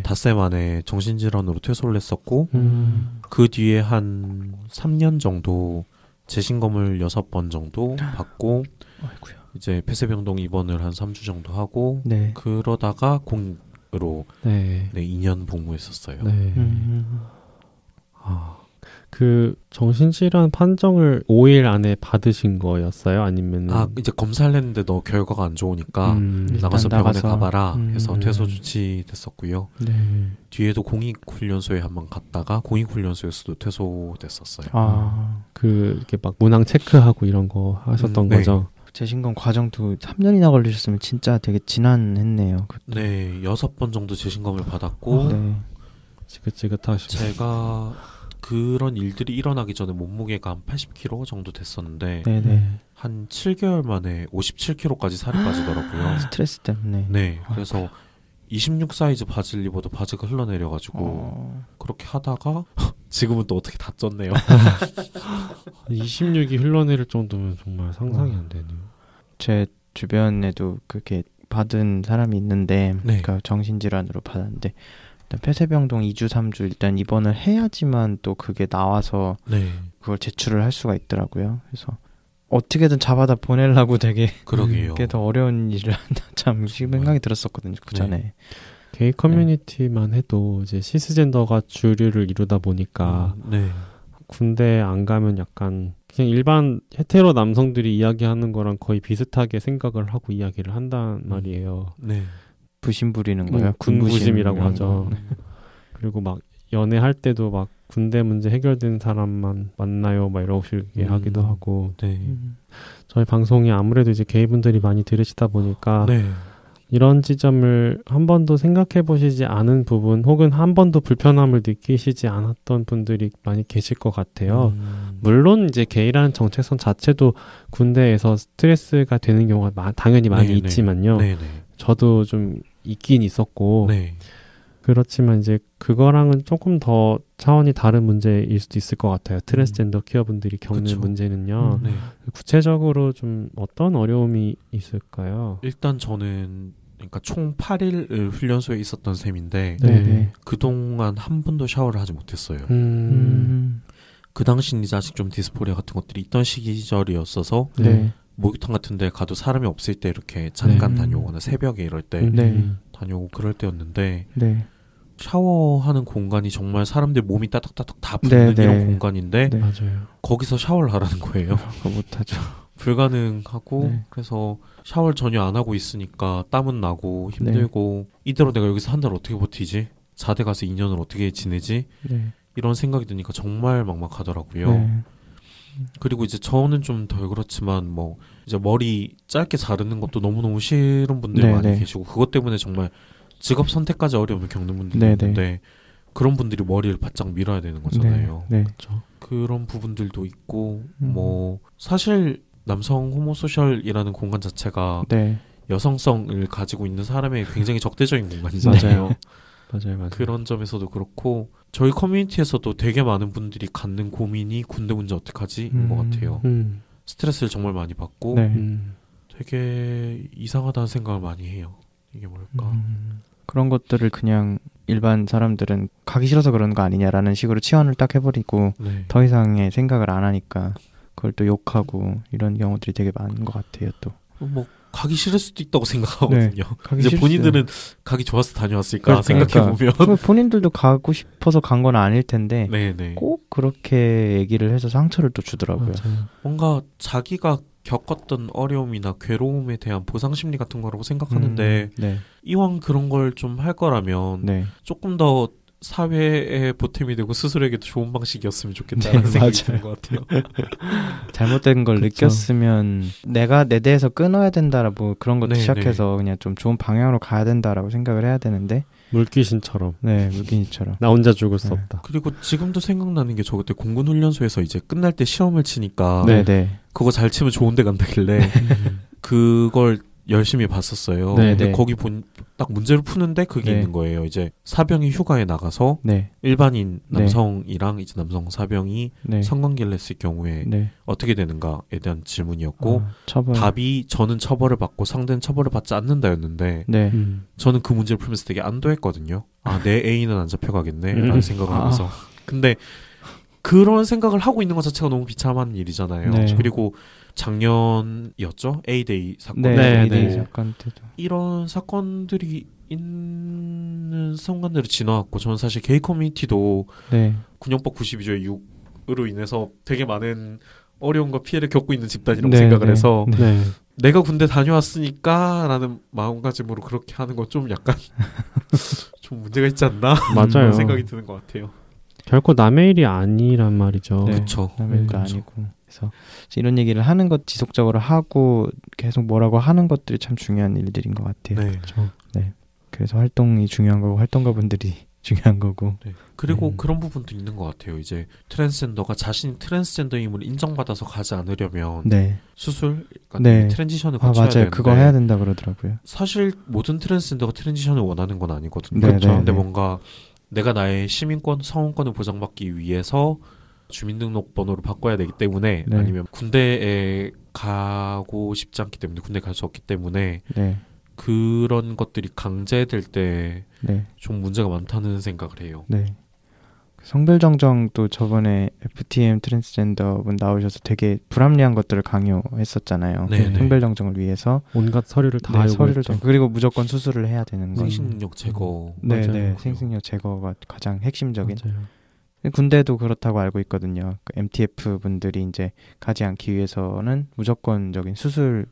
Speaker 2: 닷새 만에 정신질환으로 퇴소를 했었고 그 뒤에 한 3년 정도 재신검을 6번 정도 받고 이제 폐쇄병동 입원을 한 3주 정도 하고 그러다가 공으로 2년 복무했었어요.
Speaker 1: 그 정신질환 판정을 5일 안에 받으신 거였어요? 아니면
Speaker 2: 이제 검사를 했는데 너 결과가 안 좋으니까 나가서 병원에 가봐라 해서 퇴소 조치됐었고요.
Speaker 1: 네.
Speaker 2: 뒤에도 공익훈련소에 한번 갔다가 공익훈련소에서도 퇴소됐었어요.
Speaker 1: 그 이렇게 막 문항 체크하고 이런 거 하셨던 거죠?
Speaker 3: 재신검 과정도 3년이나 걸리셨으면 진짜 되게 지난했네요.
Speaker 2: 네, 6번 정도 재신검을 받았고
Speaker 1: 네. 지긋지긋하시고
Speaker 2: 제가 그런 일들이 일어나기 전에 몸무게가 한 80kg 정도 됐었는데 한 7개월 만에 57kg까지 살이 빠지더라고요.
Speaker 3: 스트레스 때문에.
Speaker 2: 네, 그래서 26 사이즈 바지를 입어도 바지가 흘러내려가지고 그렇게 하다가 지금은 또 어떻게 다 쪘네요.
Speaker 1: 26이 흘러내릴 정도면 정말 상상이 안 되네요.
Speaker 3: 제 주변에도 그렇게 받은 사람이 있는데 그러니까 정신질환으로 받았는데 일단 폐쇄병동 2주 3주 일단 입원을 해야지만 또 그게 나와서 그걸 제출을 할 수가 있더라고요. 그래서 어떻게든 잡아다 보내려고 되게
Speaker 2: 그러게요.
Speaker 3: 그게 더 어려운 일을 한다 참 생각이 들었었거든요. 그 전에.
Speaker 1: 게이 커뮤니티만 해도 이제 시스젠더가 주류를 이루다 보니까 군대 안 가면 약간 그냥 일반 헤테로 남성들이 이야기하는 거랑 거의 비슷하게 생각을 하고 이야기를 한단 말이에요.
Speaker 3: 부심 부리는 거예요.
Speaker 1: 군부심이라고 하죠. 그리고 막 연애할 때도 막 군대 문제 해결된 사람만 만나요, 막 이러고 하기도 하고. 저희 방송이 아무래도 이제 게이분들이 많이 들으시다 보니까 이런 지점을 한 번도 생각해 보시지 않은 부분 혹은 한 번도 불편함을 느끼시지 않았던 분들이 많이 계실 것 같아요. 물론 이제 게이라는 정체성 자체도 군대에서 스트레스가 되는 경우가 당연히 많이 있지만요. 저도 좀 있긴 있었고 그렇지만 이제 그거랑은 조금 더 차원이 다른 문제일 수도 있을 것 같아요. 트랜스젠더 퀴어분들이 겪는 문제는요. 구체적으로 좀 어떤 어려움이 있을까요?
Speaker 2: 일단 저는 그러니까 총 8일을 훈련소에 있었던 셈인데 그동안 한 번도 샤워를 하지 못했어요. 그 당시는 이제 아직 좀 디스포리아 같은 것들이 있던 시절이었어서 목욕탕 같은 데 가도 사람이 없을 때 이렇게 잠깐 다녀오거나 새벽에 이럴 때 다녀오고 그럴 때였는데 샤워하는 공간이 정말 사람들 몸이 따닥따닥 다 붙는 이런 공간인데 거기서 샤워를 하라는 거예요.
Speaker 3: 못하죠.
Speaker 2: 불가능하고 그래서 샤워를 전혀 안 하고 있으니까 땀은 나고 힘들고 이대로 내가 여기서 한 달 어떻게 버티지? 자대 가서 2년을 어떻게 지내지? 이런 생각이 드니까 정말 막막하더라고요. 그리고 이제 저는 좀 덜 그렇지만 뭐 이제 머리 짧게 자르는 것도 너무너무 싫은 분들이 많이 계시고 그것 때문에 정말 직업 선택까지 어려움을 겪는 분들이 있는데 그런 분들이 머리를 바짝 밀어야 되는 거잖아요.
Speaker 1: 그렇죠.
Speaker 2: 그런 부분들도 있고 뭐 사실 남성 호모소셜이라는 공간 자체가 여성성을 가지고 있는 사람의 굉장히 적대적인 공간이잖아요.
Speaker 1: 맞아요.
Speaker 2: 그런 점에서도 그렇고 저희 커뮤니티에서도 되게 많은 분들이 갖는 고민이 군대 문제 어떡하지인 것 같아요. 스트레스를 정말 많이 받고 되게 이상하다는 생각을 많이 해요. 이게 뭘까?
Speaker 3: 그런 것들을 그냥 일반 사람들은 가기 싫어서 그러는 거 아니냐라는 식으로 치환을 딱 해버리고 더 이상의 생각을 안 하니까 그걸 또 욕하고 이런 경우들이 되게 많은 것 같아요. 또
Speaker 2: 뭐 가기 싫을 수도 있다고 생각하거든요. 이제 본인들은 가기 좋아서 다녀왔을까 생각해보면
Speaker 3: 본인들도 가고 싶어서 간 건 아닐 텐데 꼭 그렇게 얘기를 해서 상처를 또 주더라고요.
Speaker 2: 뭔가 자기가 겪었던 어려움이나 괴로움에 대한 보상심리 같은 거라고 생각하는데 이왕 그런 걸 좀 할 거라면 조금 더 사회에 보탬이 되고 스스로에게도 좋은 방식이었으면 좋겠다는 생각이 드는 것 같아요.
Speaker 3: 잘못된 걸 느꼈으면 내가 내 대에서 끊어야 된다라 뭐 그런 것도 시작해서 그냥 좀 좋은 방향으로 가야 된다라고 생각을 해야 되는데
Speaker 1: 물귀신처럼
Speaker 3: 물귀신처럼
Speaker 1: 나 혼자 죽을 수 없다.
Speaker 2: 그리고 지금도 생각나는 게 저 그때 공군훈련소에서 이제 끝날 때 시험을 치니까 그거 잘 치면 좋은 데 간다길래 그걸 열심히 봤었어요. 근데 거기 딱 문제를 푸는데 그게 있는 거예요. 이제 사병이 휴가에 나가서 일반인 남성이랑 이제 남성 사병이 성관계를 했을 경우에 어떻게 되는가에 대한 질문이었고 답이 저는 처벌을 받고 상대는 처벌을 받지 않는다였는데 저는 그 문제를 풀면서 되게 안도했거든요. 내 애인은 안 잡혀가겠네 라는 생각을 하면서 근데 그런 생각을 하고 있는 것 자체가 너무 비참한 일이잖아요. 그리고 작년이었죠? A-Day 사건.
Speaker 3: A-Day 사건 때도.
Speaker 2: 이런 사건들이 있는 순간들을 지나왔고 저는 사실 게이 커뮤니티도 군용법 92조의 인해로 인해서 되게 많은 어려움과 피해를 겪고 있는 집단이라고 생각을 해서 내가 군대 다녀왔으니까 라는 마음가짐으로 그렇게 하는 건 좀 약간 좀 문제가 있지 않나
Speaker 1: 맞아요.
Speaker 2: 생각이 드는 것 같아요.
Speaker 1: 결코 남의 일이 아니란 말이죠.
Speaker 2: 그렇죠.
Speaker 3: 남의 일도 아니고. 그래서 이런 얘기를 하는 것 지속적으로 하고 계속 뭐라고 하는 것들이 참 중요한 일들인 것 같아요.
Speaker 2: 네.
Speaker 3: 그렇죠. 네. 그래서 활동이 중요한 거고 활동가분들이 중요한 거고.
Speaker 2: 네. 그리고 그런 부분도 있는 것 같아요. 이제 트랜스젠더가 자신이 트랜스젠더임을 인정받아서 가지 않으려면 수술, 그러니까 트랜지션을 거쳐야
Speaker 3: 맞아요.
Speaker 2: 되는데
Speaker 3: 그거 해야 된다 그러더라고요.
Speaker 2: 사실 모든 트랜스젠더가 트랜지션을 원하는 건 아니거든요.
Speaker 3: 그렇죠.
Speaker 2: 근데 뭔가 내가 나의 시민권, 성원권을 보장받기 위해서 주민등록번호를 바꿔야 되기 때문에 아니면 군대에 가고 싶지 않기 때문에 군대에 갈 수 없기 때문에 그런 것들이 강제될 때 좀 문제가 많다는 생각을 해요.
Speaker 3: 네. 성별정정도 저번에 FTM 트랜스젠더 분 나오셔서 되게 불합리한 것들을 강요했었잖아요. 성별정정을 위해서
Speaker 1: 온갖 서류를 다 요구했죠.
Speaker 3: 그리고 무조건 수술을 해야 되는 거.
Speaker 2: 생식력 제거.
Speaker 3: 네, 생식력 제거가 가장 핵심적인. 맞아요. 군대도 그렇다고 알고 있거든요. 그 MTF 분들이 이제 가지 않기 위해서는 무조건적인 수술을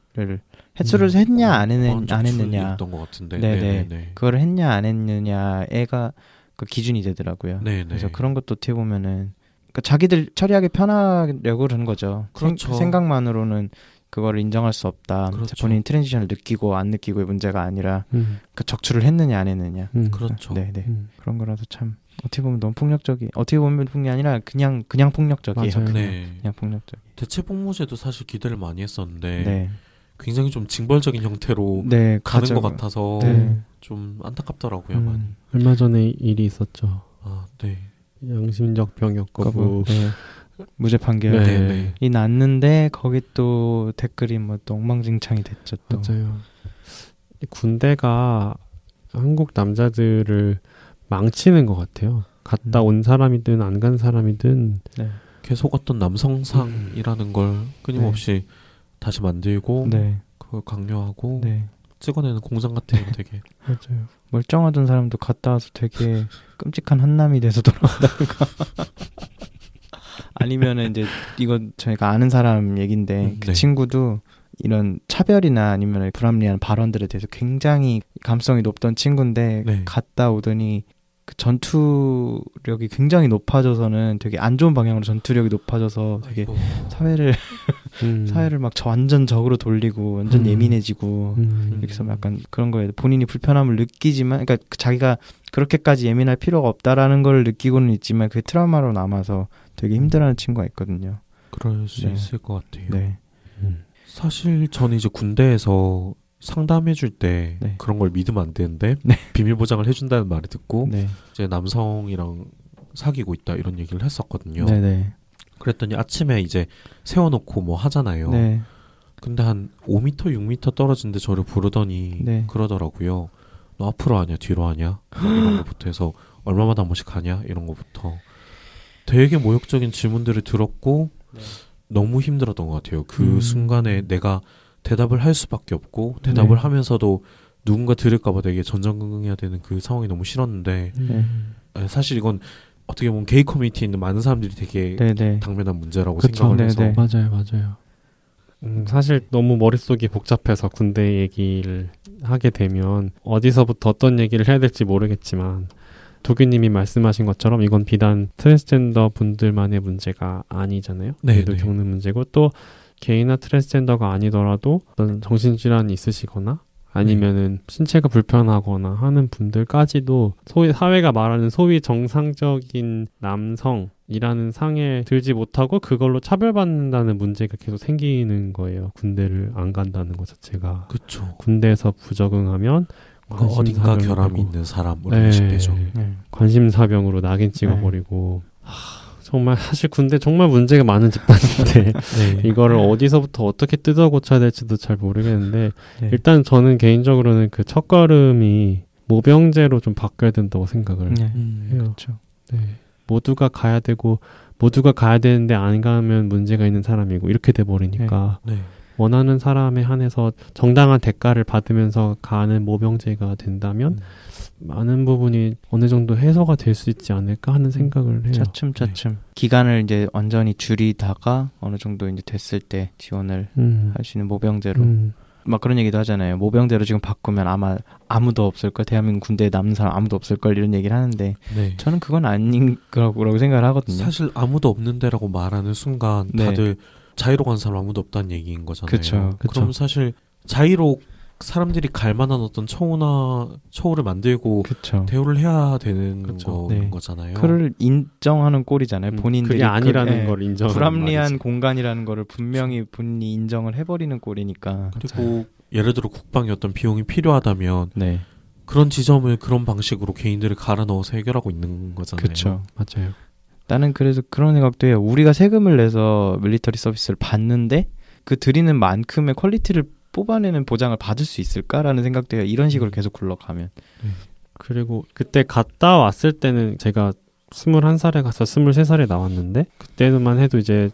Speaker 3: 횟수를 했냐 안 했느냐.
Speaker 2: 것 같은데.
Speaker 3: 네네. 그걸 했냐 안 했느냐가 그 기준이 되더라고요. 그래서 그런 것도 어떻게 보면은 그러니까 자기들 처리하기 편하려고 그러는 거죠.
Speaker 2: 그렇죠.
Speaker 3: 생각만으로는 그거를 인정할 수 없다. 그렇죠. 본인 트랜지션을 느끼고 안 느끼고의 문제가 아니라 그 적출을 했느냐 안 했느냐.
Speaker 2: 그렇죠.
Speaker 3: 네네. 그런 거라서 참 어떻게 보면 너무 폭력적이. 어떻게 보면 폭력이 아니라 그냥 폭력적이에요. 그냥 폭력적.
Speaker 2: 대체복무제도 사실 기대를 많이 했었는데 굉장히 좀 징벌적인 형태로 가는 것 같아서 좀 안타깝더라고요. 많이.
Speaker 1: 얼마 전에 일이 있었죠.
Speaker 2: 네.
Speaker 1: 양심적 병역 거부.
Speaker 3: 무죄 판결이 났는데 거기 또 댓글이 뭐 또 엉망진창이 됐죠. 또.
Speaker 1: 맞아요. 군대가 한국 남자들을 망치는 것 같아요. 갔다 온 사람이든 안 간 사람이든
Speaker 2: 계속 어떤 남성상이라는 걸 끊임없이 다시 만들고 그걸 강요하고 찍어내는 공장 같아요. 되게.
Speaker 3: 맞아요. 멀쩡하던 사람도 갔다 와서 되게 끔찍한 한남이 돼서 돌아온다든가 아니면은 이제 이건 저희가 아는 사람 얘긴데 그 친구도 이런 차별이나 아니면 불합리한 발언들에 대해서 굉장히 감성이 높던 친구인데 갔다 오더니 그 전투력이 굉장히 높아져서는 되게 안 좋은 방향으로 전투력이 높아져서 되게 사회를 막 완전 적으로 돌리고 완전 예민해지고 이렇게 해서 약간 그런 거에 본인이 불편함을 느끼지만 그러니까 자기가 그렇게까지 예민할 필요가 없다라는 걸 느끼고는 있지만 그게 트라우마로 남아서 되게 힘들어하는 친구가 있거든요.
Speaker 2: 그럴 수 있을 것 같아요. 사실 저는 이제 군대에서 상담해줄 때 그런 걸 믿으면 안 되는데 비밀 보장을 해준다는 말을 듣고 이제 남성이랑 사귀고 있다 이런 얘기를 했었거든요. 그랬더니 아침에 이제 세워놓고 뭐 하잖아요. 근데 한 5m, 6m 떨어진데 저를 부르더니 그러더라고요. 너 앞으로 하냐 뒤로 하냐 이런 거부터 해서 얼마마다 한 번씩 가냐 이런 거부터 되게 모욕적인 질문들을 들었고 너무 힘들었던 것 같아요. 그 순간에 내가 대답을 할 수밖에 없고 대답을 하면서도 누군가 들을까봐 되게 전전긍긍해야 되는 그 상황이 너무 싫었는데 사실 이건 어떻게 보면 게이 커뮤니티에 있는 많은 사람들이 되게 당면한 문제라고 생각을 해서
Speaker 1: 맞아요. 사실 너무 머릿속이 복잡해서 군대 얘기를 하게 되면 어디서부터 어떤 얘기를 해야 될지 모르겠지만 도규님이 말씀하신 것처럼 이건 비단 트랜스젠더 분들만의 문제가 아니잖아요. 저희도 겪는 문제고 또 게이나 트랜스젠더가 아니더라도 어떤 정신질환이 있으시거나 아니면은 신체가 불편하거나 하는 분들까지도 소위 사회가 말하는 소위 정상적인 남성이라는 상에 들지 못하고 그걸로 차별받는다는 문제가 계속 생기는 거예요. 군대를 안 간다는 것 자체가.
Speaker 2: 그렇죠.
Speaker 1: 군대에서 부적응하면
Speaker 2: 어딘가 결함이 있는 사람으로 인식되죠.
Speaker 1: 관심사병으로 낙인 찍어버리고 정말 사실 군대 정말 문제가 많은 집단인데 이거를 어디서부터 어떻게 뜯어 고쳐야 될지도 잘 모르겠는데 일단 저는 개인적으로는 그 첫걸음이 모병제로 좀 바뀌어야 된다고 생각을 해요.
Speaker 3: 그렇죠.
Speaker 1: 모두가 가야 되고 모두가 가야 되는데 안 가면 문제가 있는 사람이고 이렇게 돼버리니까 원하는 사람에 한해서 정당한 대가를 받으면서 가는 모병제가 된다면 많은 부분이 어느 정도 해소가 될 수 있지 않을까 하는 생각을 해요.
Speaker 3: 차츰차츰 기간을 이제 완전히 줄이다가 어느 정도 이제 됐을 때 지원을 할 수 있는 모병제로 막 그런 얘기도 하잖아요. 모병제로 지금 바꾸면 아마 아무도 없을걸, 대한민국 군대에 남는 사람 아무도 없을걸 이런 얘기를 하는데 네. 저는 그건 아닌 거라고 생각을 하거든요.
Speaker 2: 사실 아무도 없는데라고 말하는 순간 다들 자유로 간 사람 아무도 없다는 얘기인 거잖아요.
Speaker 3: 그쵸.
Speaker 2: 그럼 사실 자유로 사람들이 갈 만한 어떤 처우를 만들고 대우를 해야 되는 거잖아요.
Speaker 3: 그를 인정하는 꼴이잖아요. 본인들이
Speaker 1: 그게 아니라는 걸 인정하는
Speaker 3: 불합리한
Speaker 1: 말이지.
Speaker 3: 공간이라는 거를 분명히 본인이 인정을 해버리는 꼴이니까.
Speaker 2: 그리고 예를 들어 국방에 어떤 비용이 필요하다면 그런 지점을 그런 방식으로 개인들을 갈아 넣어서 해결하고 있는 거잖아요.
Speaker 3: 그렇죠.
Speaker 1: 맞아요.
Speaker 3: 나는 그래서 그런 생각도 해요. 우리가 세금을 내서 밀리터리 서비스를 받는데 그 드리는 만큼의 퀄리티를 뽑아내는 보장을 받을 수 있을까라는 생각도 해요. 이런 식으로 계속 굴러가면.
Speaker 1: 그리고 그때 갔다 왔을 때는 제가 21살에 가서 23살에 나왔는데 그때만 해도 이제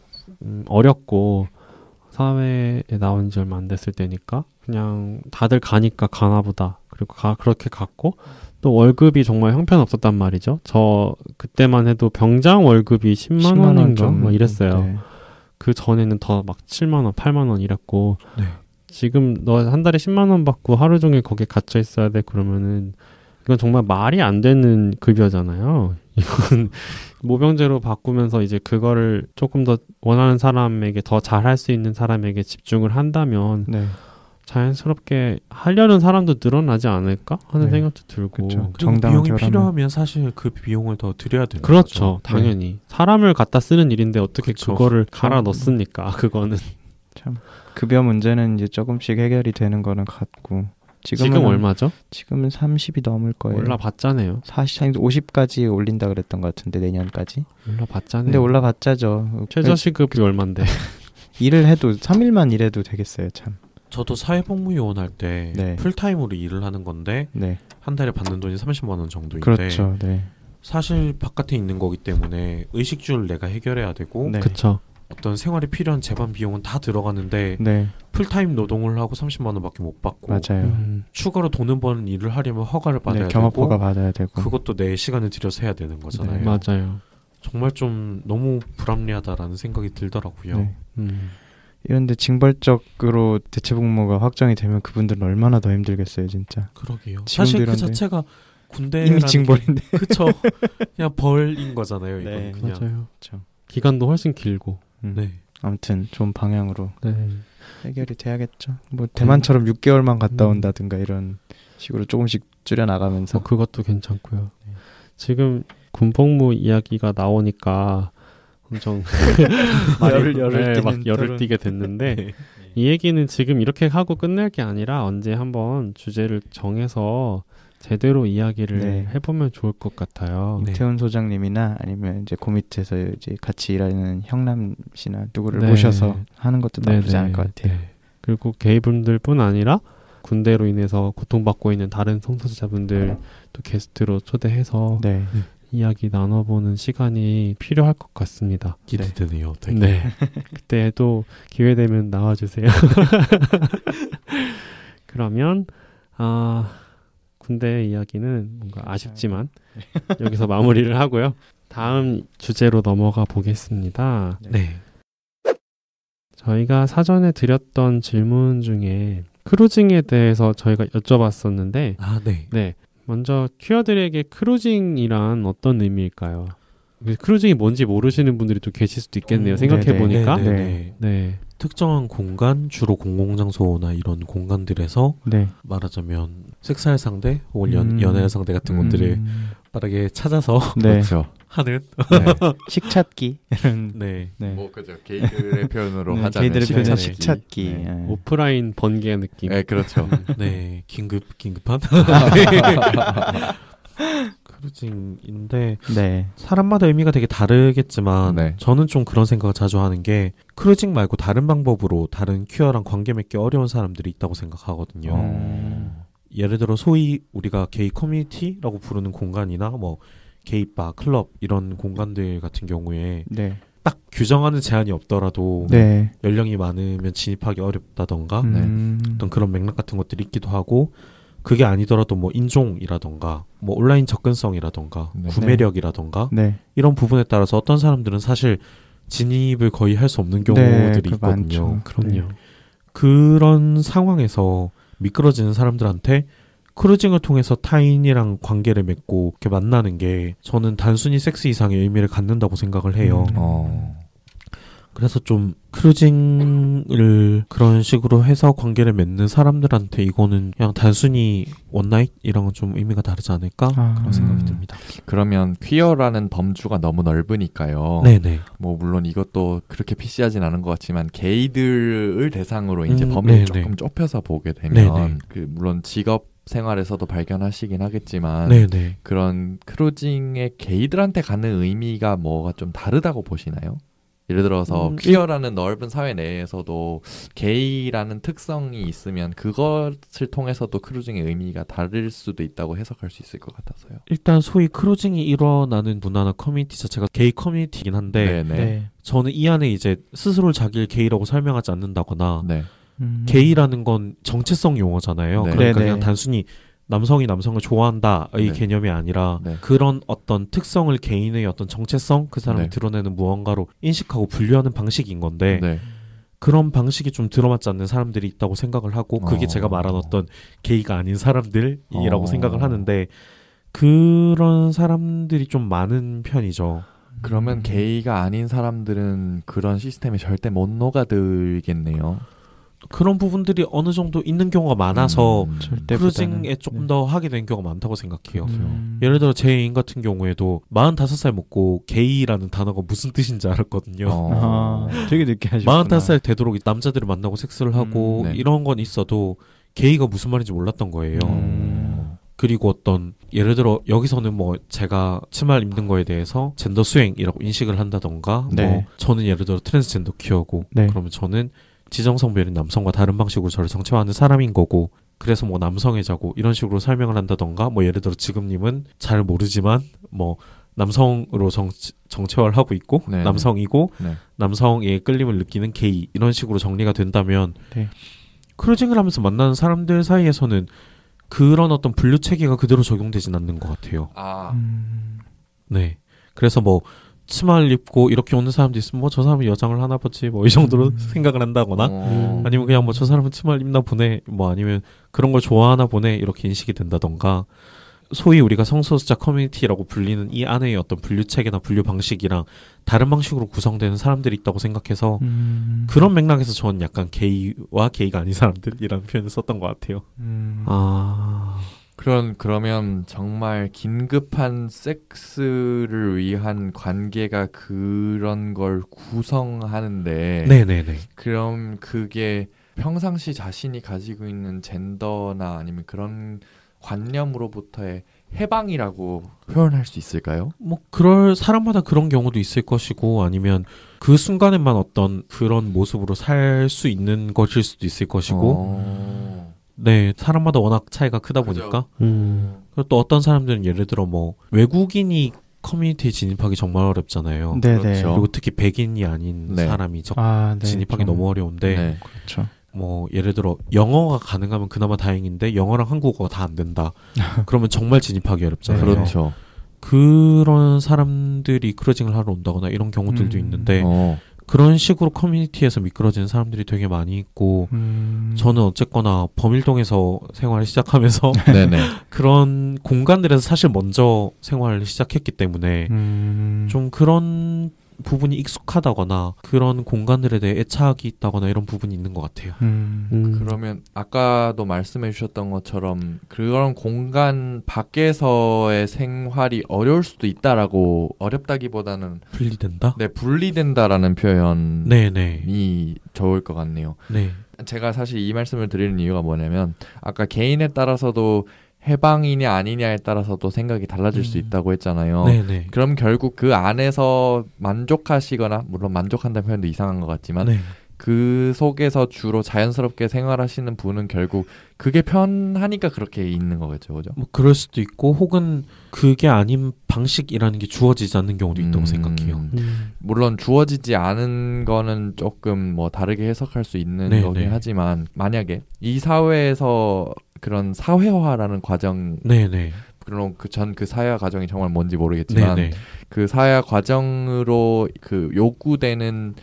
Speaker 1: 어렸고 사회에 나온 지 얼마 안 됐을 때니까 그냥 다들 가니까 가나 보다. 그리고 그렇게 갔고 또 월급이 정말 형편없었단 말이죠. 저 그때만 해도 병장 월급이 10만 원인가 막 이랬어요. 그 전에는 더 막 7만 원, 8만 원 이랬고 지금 너 한 달에 10만 원 받고 하루 종일 거기에 갇혀 있어야 돼 그러면은 이건 정말 말이 안 되는 급여잖아요. 이건 모병제로 바꾸면서 이제 그거를 조금 더 원하는 사람에게 더 잘할 수 있는 사람에게 집중을 한다면 자연스럽게 하려는 사람도 늘어나지 않을까 하는 생각도 들고
Speaker 2: 비용이 필요하면 사실 그 비용을 더 드려야 되는
Speaker 1: 거죠. 당연히 사람을 갖다 쓰는 일인데 어떻게 그거를 갈아 넣습니까? 그거는
Speaker 3: 참 급여 문제는 이제 조금씩 해결이 되는 거는 같고
Speaker 1: 지금 얼마죠?
Speaker 3: 지금은 30이 넘을 거예요.
Speaker 1: 올라봤잖아요.
Speaker 3: 50까지 올린다 그랬던 것 같은데 내년까지.
Speaker 1: 올라봤잖아요.
Speaker 3: 근데 올라봤자죠.
Speaker 1: 최저시급이 얼만데.
Speaker 3: 일을 해도 3일만 일해도 되겠어요. 참.
Speaker 2: 저도 사회복무요원 할 때 풀타임으로 일을 하는 건데 한 달에 받는 돈이 30만 원 정도인데
Speaker 3: 그렇죠.
Speaker 2: 사실 바깥에 있는 거기 때문에 의식주를 내가 해결해야 되고
Speaker 1: 그렇죠.
Speaker 2: 어떤 생활에 필요한 재반 비용은 다 들어가는데 풀타임 노동을 하고 30만 원밖에 못 받고
Speaker 3: 맞아요.
Speaker 2: 추가로 돈을 버는 일을 하려면 허가를 받아야
Speaker 3: 경업허가
Speaker 2: 되고
Speaker 3: 받아야 되고
Speaker 2: 그것도 내 시간을 들여서 해야 되는 거잖아요.
Speaker 1: 맞아요.
Speaker 2: 정말 좀 너무 불합리하다라는 생각이 들더라고요.
Speaker 3: 이런데 징벌적으로 대체복무가 확정이 되면 그분들은 얼마나 더 힘들겠어요, 진짜.
Speaker 2: 그러게요. 사실 그 자체가 군대라는
Speaker 3: 이미 징벌인데.
Speaker 2: 그쵸. 그냥 벌인 거잖아요. 이건 그냥.
Speaker 1: 맞아요. 그쵸. 기간도 훨씬 길고.
Speaker 3: 아무튼 좋은 방향으로 해결이 돼야겠죠. 뭐 대만처럼 6개월만 갔다 온다든가 이런 식으로 조금씩 줄여나가면서.
Speaker 1: 그것도 괜찮고요. 지금 군복무 이야기가 나오니까 엄청 열을 띄게 됐는데 이 얘기는 지금 이렇게 하고 끝낼 게 아니라 언제 한번 주제를 정해서 제대로 이야기를 해보면 좋을 것 같아요.
Speaker 3: 이태훈 소장님이나 아니면 이제 그 밑에서 이제 같이 일하는 형남 씨나 누구를 모셔서 하는 것도 나쁘지 않을 것 같아요.
Speaker 1: 그리고 게이분들뿐 아니라 군대로 인해서 고통받고 있는 다른 성소수자분들 또 게스트로 초대해서 이야기 나눠보는 시간이 필요할 것 같습니다.
Speaker 2: 기대되네요.
Speaker 1: 그때도 기회 되면 나와주세요. 그러면 군대 이야기는 뭔가 아쉽지만 여기서 마무리를 하고요. 다음 주제로 넘어가 보겠습니다. 저희가 사전에 드렸던 질문 중에 크루징에 대해서 저희가 여쭤봤었는데 먼저 퀴어들에게 크루징이란 어떤 의미일까요? 크루징이 뭔지 모르시는 분들이 또 계실 수도 있겠네요. 생각해보니까
Speaker 2: 특정한 공간, 주로 공공장소나 이런 공간들에서 말하자면 섹스할 상대 혹은 연애할 상대 같은 것들을 빠르게 찾아서 하는
Speaker 3: 식찾기
Speaker 4: 뭐 그죠. 게이들의 표현으로 하자면
Speaker 3: 게이들의 표현 식찾기
Speaker 1: 오프라인 번개 느낌.
Speaker 4: 그렇죠.
Speaker 2: 긴급한 크루징인데 사람마다 의미가 되게 다르겠지만 저는 좀 그런 생각을 자주 하는 게 크루징 말고 다른 방법으로 다른 퀴어랑 관계 맺기 어려운 사람들이 있다고 생각하거든요. 예를 들어 소위 우리가 게이 커뮤니티라고 부르는 공간이나 뭐 게이바, 클럽 이런 공간들 같은 경우에 딱 규정하는 제한이 없더라도
Speaker 3: 네.
Speaker 2: 연령이 많으면 진입하기 어렵다던가 어떤 그런 맥락 같은 것들이 있기도 하고 그게 아니더라도 뭐 인종이라던가 뭐 온라인 접근성이라던가
Speaker 4: 네.
Speaker 2: 구매력이라던가
Speaker 3: 네.
Speaker 2: 이런 부분에 따라서 어떤 사람들은 사실 진입을 거의 할 수 없는 경우들이 있거든요.
Speaker 1: 그럼요.
Speaker 2: 그런 상황에서 미끄러지는 사람들한테 크루징을 통해서 타인이랑 관계를 맺고 이렇게 만나는 게 저는 단순히 섹스 이상의 의미를 갖는다고 생각을 해요. 그래서 좀 크루징을 그런 식으로 해서 관계를 맺는 사람들한테 이거는 그냥 단순히 원나잇이랑은 좀 의미가 다르지 않을까 그런 생각이 듭니다.
Speaker 4: 그러면 퀴어라는 범주가 너무 넓으니까요.
Speaker 2: 네네.
Speaker 4: 뭐 물론 이것도 그렇게 PC하진 않은 것 같지만 게이들을 대상으로 이제 범위를 조금 좁혀서 보게 되면 그 물론 직업 생활에서도 발견하시긴 하겠지만
Speaker 2: 네네.
Speaker 4: 그런 크루징의 게이들한테 가는 의미가 뭐가 좀 다르다고 보시나요? 예를 들어서 퀴어라는 넓은 사회 내에서도 게이라는 특성이 있으면 그것을 통해서도 크루징의 의미가 다를 수도 있다고 해석할 수 있을 것 같아서요.
Speaker 2: 일단 소위 크루징이 일어나는 문화나 커뮤니티 자체가 게이 커뮤니티이긴 한데
Speaker 3: 네.
Speaker 2: 저는 이 안에 이제 스스로를 자기를 게이라고 설명하지 않는다거나
Speaker 4: 네.
Speaker 2: 게이라는 건 정체성 용어잖아요.
Speaker 4: 네.
Speaker 2: 그러니까 그냥 단순히 남성이 남성을 좋아한다의 개념이 아니라 그런 어떤 특성을 개인의 어떤 정체성 그 사람이 드러내는 무언가로 인식하고 분류하는 방식인 건데 그런 방식이 좀 들어맞지 않는 사람들이 있다고 생각을 하고 그게 제가 말한 어떤 게이가 아닌 사람들이라고 생각을 하는데 그런 사람들이 좀 많은 편이죠.
Speaker 4: 그러면 게이가 아닌 사람들은 그런 시스템에 절대 못 녹아들겠네요.
Speaker 2: 그런 부분들이 어느 정도 있는 경우가 많아서 크루징에 조금 더 하게 된 경우가 많다고 생각해요. 예를 들어 제 애인 같은 경우에도 45살 먹고 게이라는 단어가 무슨 뜻인지 알았거든요.
Speaker 3: 되게 늦게 하셨구나.
Speaker 2: 45살 되도록 남자들을 만나고 섹스를 하고 이런 건 있어도 게이가 무슨 말인지 몰랐던 거예요. 그리고 어떤 예를 들어 여기서는 뭐 제가 치마를 입는 거에 대해서 젠더 수행이라고 인식을 한다던가 뭐 저는 예를 들어 트랜스젠더 퀴어고 그러면 저는 지정성별인 남성과 다른 방식으로 저를 정체화하는 사람인 거고 그래서 뭐 남성애자고 이런 식으로 설명을 한다던가 뭐 예를 들어 지금님은 잘 모르지만 뭐 남성으로 정체화를 하고 있고 남성이고 남성의 끌림을 느끼는 게이 이런 식으로 정리가 된다면 크루징을 하면서 만나는 사람들 사이에서는 그런 어떤 분류 체계가 그대로 적용되진 않는 것 같아요. 네. 그래서 뭐 치마를 입고 이렇게 오는 사람도 있으면 뭐 저 사람은 여장을 하나 보지 뭐 이 정도로 생각을 한다거나 아니면 그냥 뭐 저 사람은 치마를 입나 보네 뭐 아니면 그런 걸 좋아하나 보네 이렇게 인식이 된다던가 소위 우리가 성소수자 커뮤니티라고 불리는 이 안의 어떤 분류 체계나 분류 방식이랑 다른 방식으로 구성되는 사람들이 있다고 생각해서 그런 맥락에서 저는 약간 게이와 게이가 아닌 사람들이라는 표현을 썼던 것 같아요.
Speaker 4: 그러면 정말 긴급한 섹스를 위한 관계가 그런 걸 구성하는데
Speaker 2: 네네네.
Speaker 4: 그럼 그게 평상시 자신이 가지고 있는 젠더나 아니면 그런 관념으로부터의 해방이라고 표현할 수 있을까요?
Speaker 2: 뭐 그럴 사람마다 그런 경우도 있을 것이고 아니면 그 순간에만 어떤 그런 모습으로 살 수 있는 것일 수도 있을 것이고 네, 사람마다 워낙 차이가 크다 보니까. 그리고 또 어떤 사람들은 예를 들어 뭐 외국인이 커뮤니티에 진입하기 정말 어렵잖아요.
Speaker 3: 그렇죠.
Speaker 2: 그리고 특히 백인이 아닌 사람이 진입하기 너무 어려운데.
Speaker 3: 그렇죠.
Speaker 2: 뭐 예를 들어 영어가 가능하면 그나마 다행인데 영어랑 한국어가 다 안 된다. 그러면 정말 진입하기 어렵잖아요.
Speaker 4: 그렇죠.
Speaker 2: 그런 사람들이 크루징을 하러 온다거나 이런 경우들도 있는데 그런 식으로 커뮤니티에서 미끄러지는 사람들이 되게 많이 있고 저는 어쨌거나 범일동에서 생활을 시작하면서 그런 공간들에서 사실 먼저 생활을 시작했기 때문에 좀 그런 부분이 익숙하다거나 그런 공간들에 대해 애착이 있다거나 이런 부분이 있는 것 같아요.
Speaker 4: 그러면 아까도 말씀해 주셨던 것처럼 그런 공간 밖에서의 생활이 어려울 수도 있다라고 어렵다기보다는
Speaker 2: 분리된다?
Speaker 4: 네, 분리된다라는 표현이 좋을 것 같네요.
Speaker 2: 네.
Speaker 4: 제가 사실 이 말씀을 드리는 이유가 뭐냐면 아까 개인에 따라서도 해방이냐 아니냐에 따라서도 생각이 달라질 수 있다고 했잖아요. 그럼 결국 그 안에서 만족하시거나 물론 만족한다는 표현도 이상한 것 같지만 그 속에서 주로 자연스럽게 생활하시는 분은 결국 그게 편하니까 그렇게 있는 거겠죠, 그죠?
Speaker 2: 뭐 그럴 수도 있고 혹은 그게 아닌 방식이라는 게 주어지지 않는 경우도 있다고 생각해요.
Speaker 4: 물론 주어지지 않은 거는 조금 뭐 다르게 해석할 수 있는
Speaker 2: 네네.
Speaker 4: 거긴 하지만 만약에 이 사회에서 그런 사회화라는 과정,
Speaker 2: 네네.
Speaker 4: 그럼 그 사회화 과정이 정말 뭔지 모르겠지만
Speaker 2: 네네.
Speaker 4: 그 사회화 과정으로 그 요구되는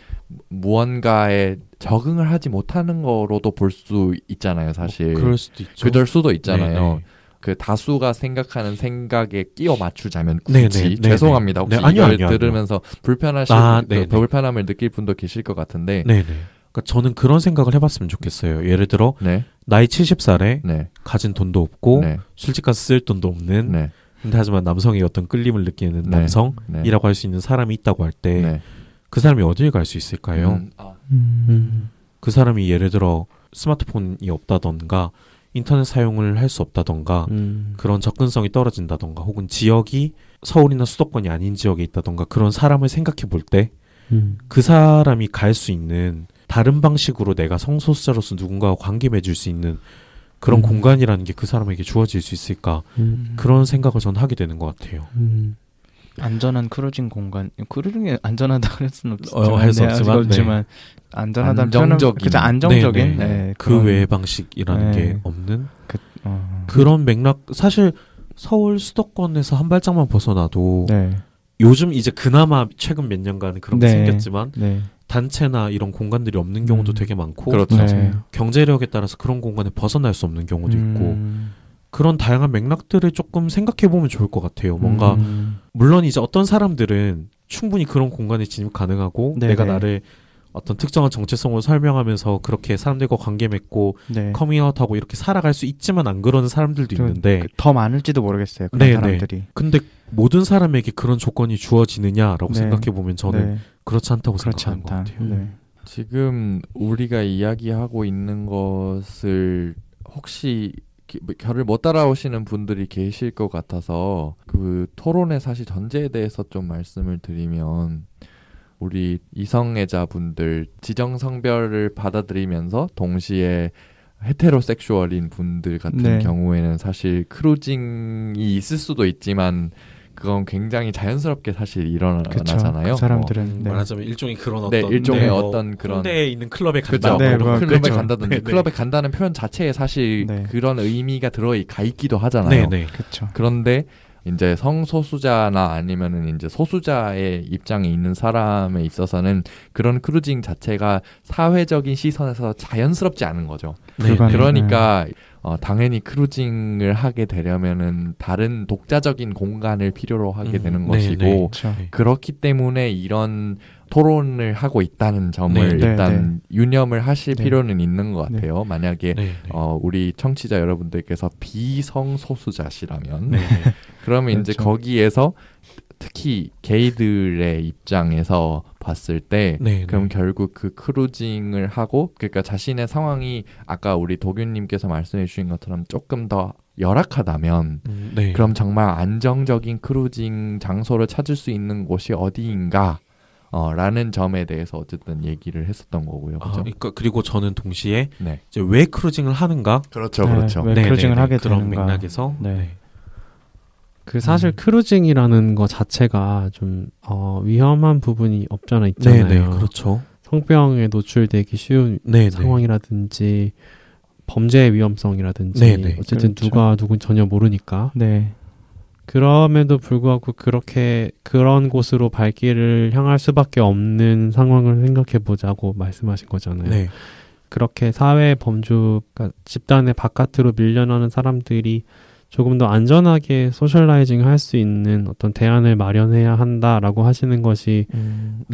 Speaker 4: 무언가에 적응을 하지 못하는 거로도 볼 수 있잖아요, 사실.
Speaker 2: 그럴 수도 있죠.
Speaker 4: 그럴 수도 있잖아요.
Speaker 2: 네네.
Speaker 4: 그 다수가 생각하는 생각에 끼워 맞추자면
Speaker 2: 네네.
Speaker 4: 굳이
Speaker 2: 네네.
Speaker 4: 죄송합니다. 혹시
Speaker 2: 네, 아니요,
Speaker 4: 이걸 들으면서 불편함을 느낄 분도 계실 것 같은데.
Speaker 2: 네네. 그러니까 저는 그런 생각을 해봤으면 좋겠어요. 예를 들어
Speaker 4: 네.
Speaker 2: 나이 70살에
Speaker 4: 네.
Speaker 2: 가진 돈도 없고
Speaker 4: 네.
Speaker 2: 술집 가서 쓸 돈도 없는
Speaker 4: 네.
Speaker 2: 근데 하지만 남성의 어떤 끌림을 느끼는
Speaker 4: 네.
Speaker 2: 남성이라고 할 수 있는 사람이 있다고 할 때 그
Speaker 4: 네.
Speaker 2: 사람이 어딜 갈 수 있을까요? 그 사람이 예를 들어 스마트폰이 없다던가 인터넷 사용을 할 수 없다던가 그런 접근성이 떨어진다던가 혹은 지역이 서울이나 수도권이 아닌 지역에 있다던가 그런 사람을 생각해 볼 때 그 사람이 갈 수 있는 다른 방식으로 내가 성소수자로서 누군가와 관계 맺을 수 있는 그런 공간이라는 게 그 사람에게 주어질 수 있을까 그런 생각을 전 하게 되는 것 같아요.
Speaker 3: 안전한 크루징 공간, 크루징이 안전하다 그럴 수는
Speaker 2: 할 수 없지만
Speaker 3: 안전하다는
Speaker 4: 안정적인,
Speaker 3: 그죠, 안정적인
Speaker 2: 네, 그 외의 방식이라는 게 없는 그런 맥락. 사실 서울 수도권에서 한 발짝만 벗어나도 요즘 이제 그나마 최근 몇 년간 그런 게 생겼지만 단체나 이런 공간들이 없는 경우도 되게 많고
Speaker 4: 그렇죠.
Speaker 2: 경제력에 따라서 그런 공간에 벗어날 수 없는 경우도 있고 그런 다양한 맥락들을 조금 생각해보면 좋을 것 같아요. 뭔가 물론 이제 어떤 사람들은 충분히 그런 공간에 진입 가능하고 내가 나를 어떤 특정한 정체성으로 설명하면서 그렇게 사람들과 관계 맺고 커밍아웃하고 이렇게 살아갈 수 있지만 안 그러는 사람들도 있는데
Speaker 3: 더 많을지도 모르겠어요. 그런 사람들이.
Speaker 2: 근데 모든 사람에게 그런 조건이 주어지느냐라고 생각해보면 저는 그렇지 않다고 생각하는 것 같아요.
Speaker 4: 지금 우리가 이야기하고 있는 것을 혹시 결을 못 따라오시는 분들이 계실 것 같아서 그 토론의 사실 전제에 대해서 좀 말씀을 드리면 우리 이성애자분들 지정성별을 받아들이면서 동시에 헤테로섹슈얼인 분들 같은 경우에는 사실 크루징이 있을 수도 있지만 그건 굉장히 자연스럽게 사실 일어나잖아요.
Speaker 3: 그 사람들은
Speaker 2: 말하자면 일종의 그런 어떤
Speaker 4: 일종의 어떤 그런
Speaker 2: 홍대에 있는 클럽에 간다.
Speaker 4: 클럽에 간다든지 클럽에 간다는 표현 자체에 사실 그런 의미가 가 있기도 하잖아요.
Speaker 3: 그렇죠.
Speaker 4: 그런데 이제 성소수자나 아니면은 이제 소수자의 입장에 있는 사람에 있어서는 그런 크루징 자체가 사회적인 시선에서 자연스럽지 않은 거죠. 그러니까 당연히 크루징을 하게 되려면은 다른 독자적인 공간을 필요로 하게 되는 것이고 그렇기 때문에 이런 토론을 하고 있다는 점을 일단 유념을 하실 필요는 있는 것 같아요. 만약에 우리 청취자 여러분들께서 비성소수자시라면 그러면 이제 거기에서 특히 게이들의 입장에서 봤을 때 그럼 결국 그 크루징을 하고 그러니까 자신의 상황이 아까 우리 도균님께서 말씀해 주신 것처럼 조금 더 열악하다면 그럼 정말 안정적인 크루징 장소를 찾을 수 있는 곳이 어디인가 라는 점에 대해서 어쨌든 얘기를 했었던 거고요. 그렇죠?
Speaker 2: 그러니까 그리고 저는 동시에 이제 왜 크루징을 하는가?
Speaker 4: 그렇죠.
Speaker 3: 왜 크루징을 하게
Speaker 2: 그런
Speaker 3: 되는가?
Speaker 2: 맥락에서
Speaker 1: 그 사실 크루징이라는 거 자체가 좀 위험한 부분이 없잖아 있잖아요.
Speaker 2: 그렇죠.
Speaker 1: 성병에 노출되기 쉬운 상황이라든지 범죄의 위험성이라든지 어쨌든 누가 누군 전혀 모르니까. 그럼에도 불구하고 그렇게 그런 곳으로 발길을 향할 수밖에 없는 상황을 생각해 보자고 말씀하신 거잖아요. 그렇게 사회 범주가 집단의 바깥으로 밀려나는 사람들이 조금 더 안전하게 소셜라이징 할 수 있는 어떤 대안을 마련해야 한다라고 하시는 것이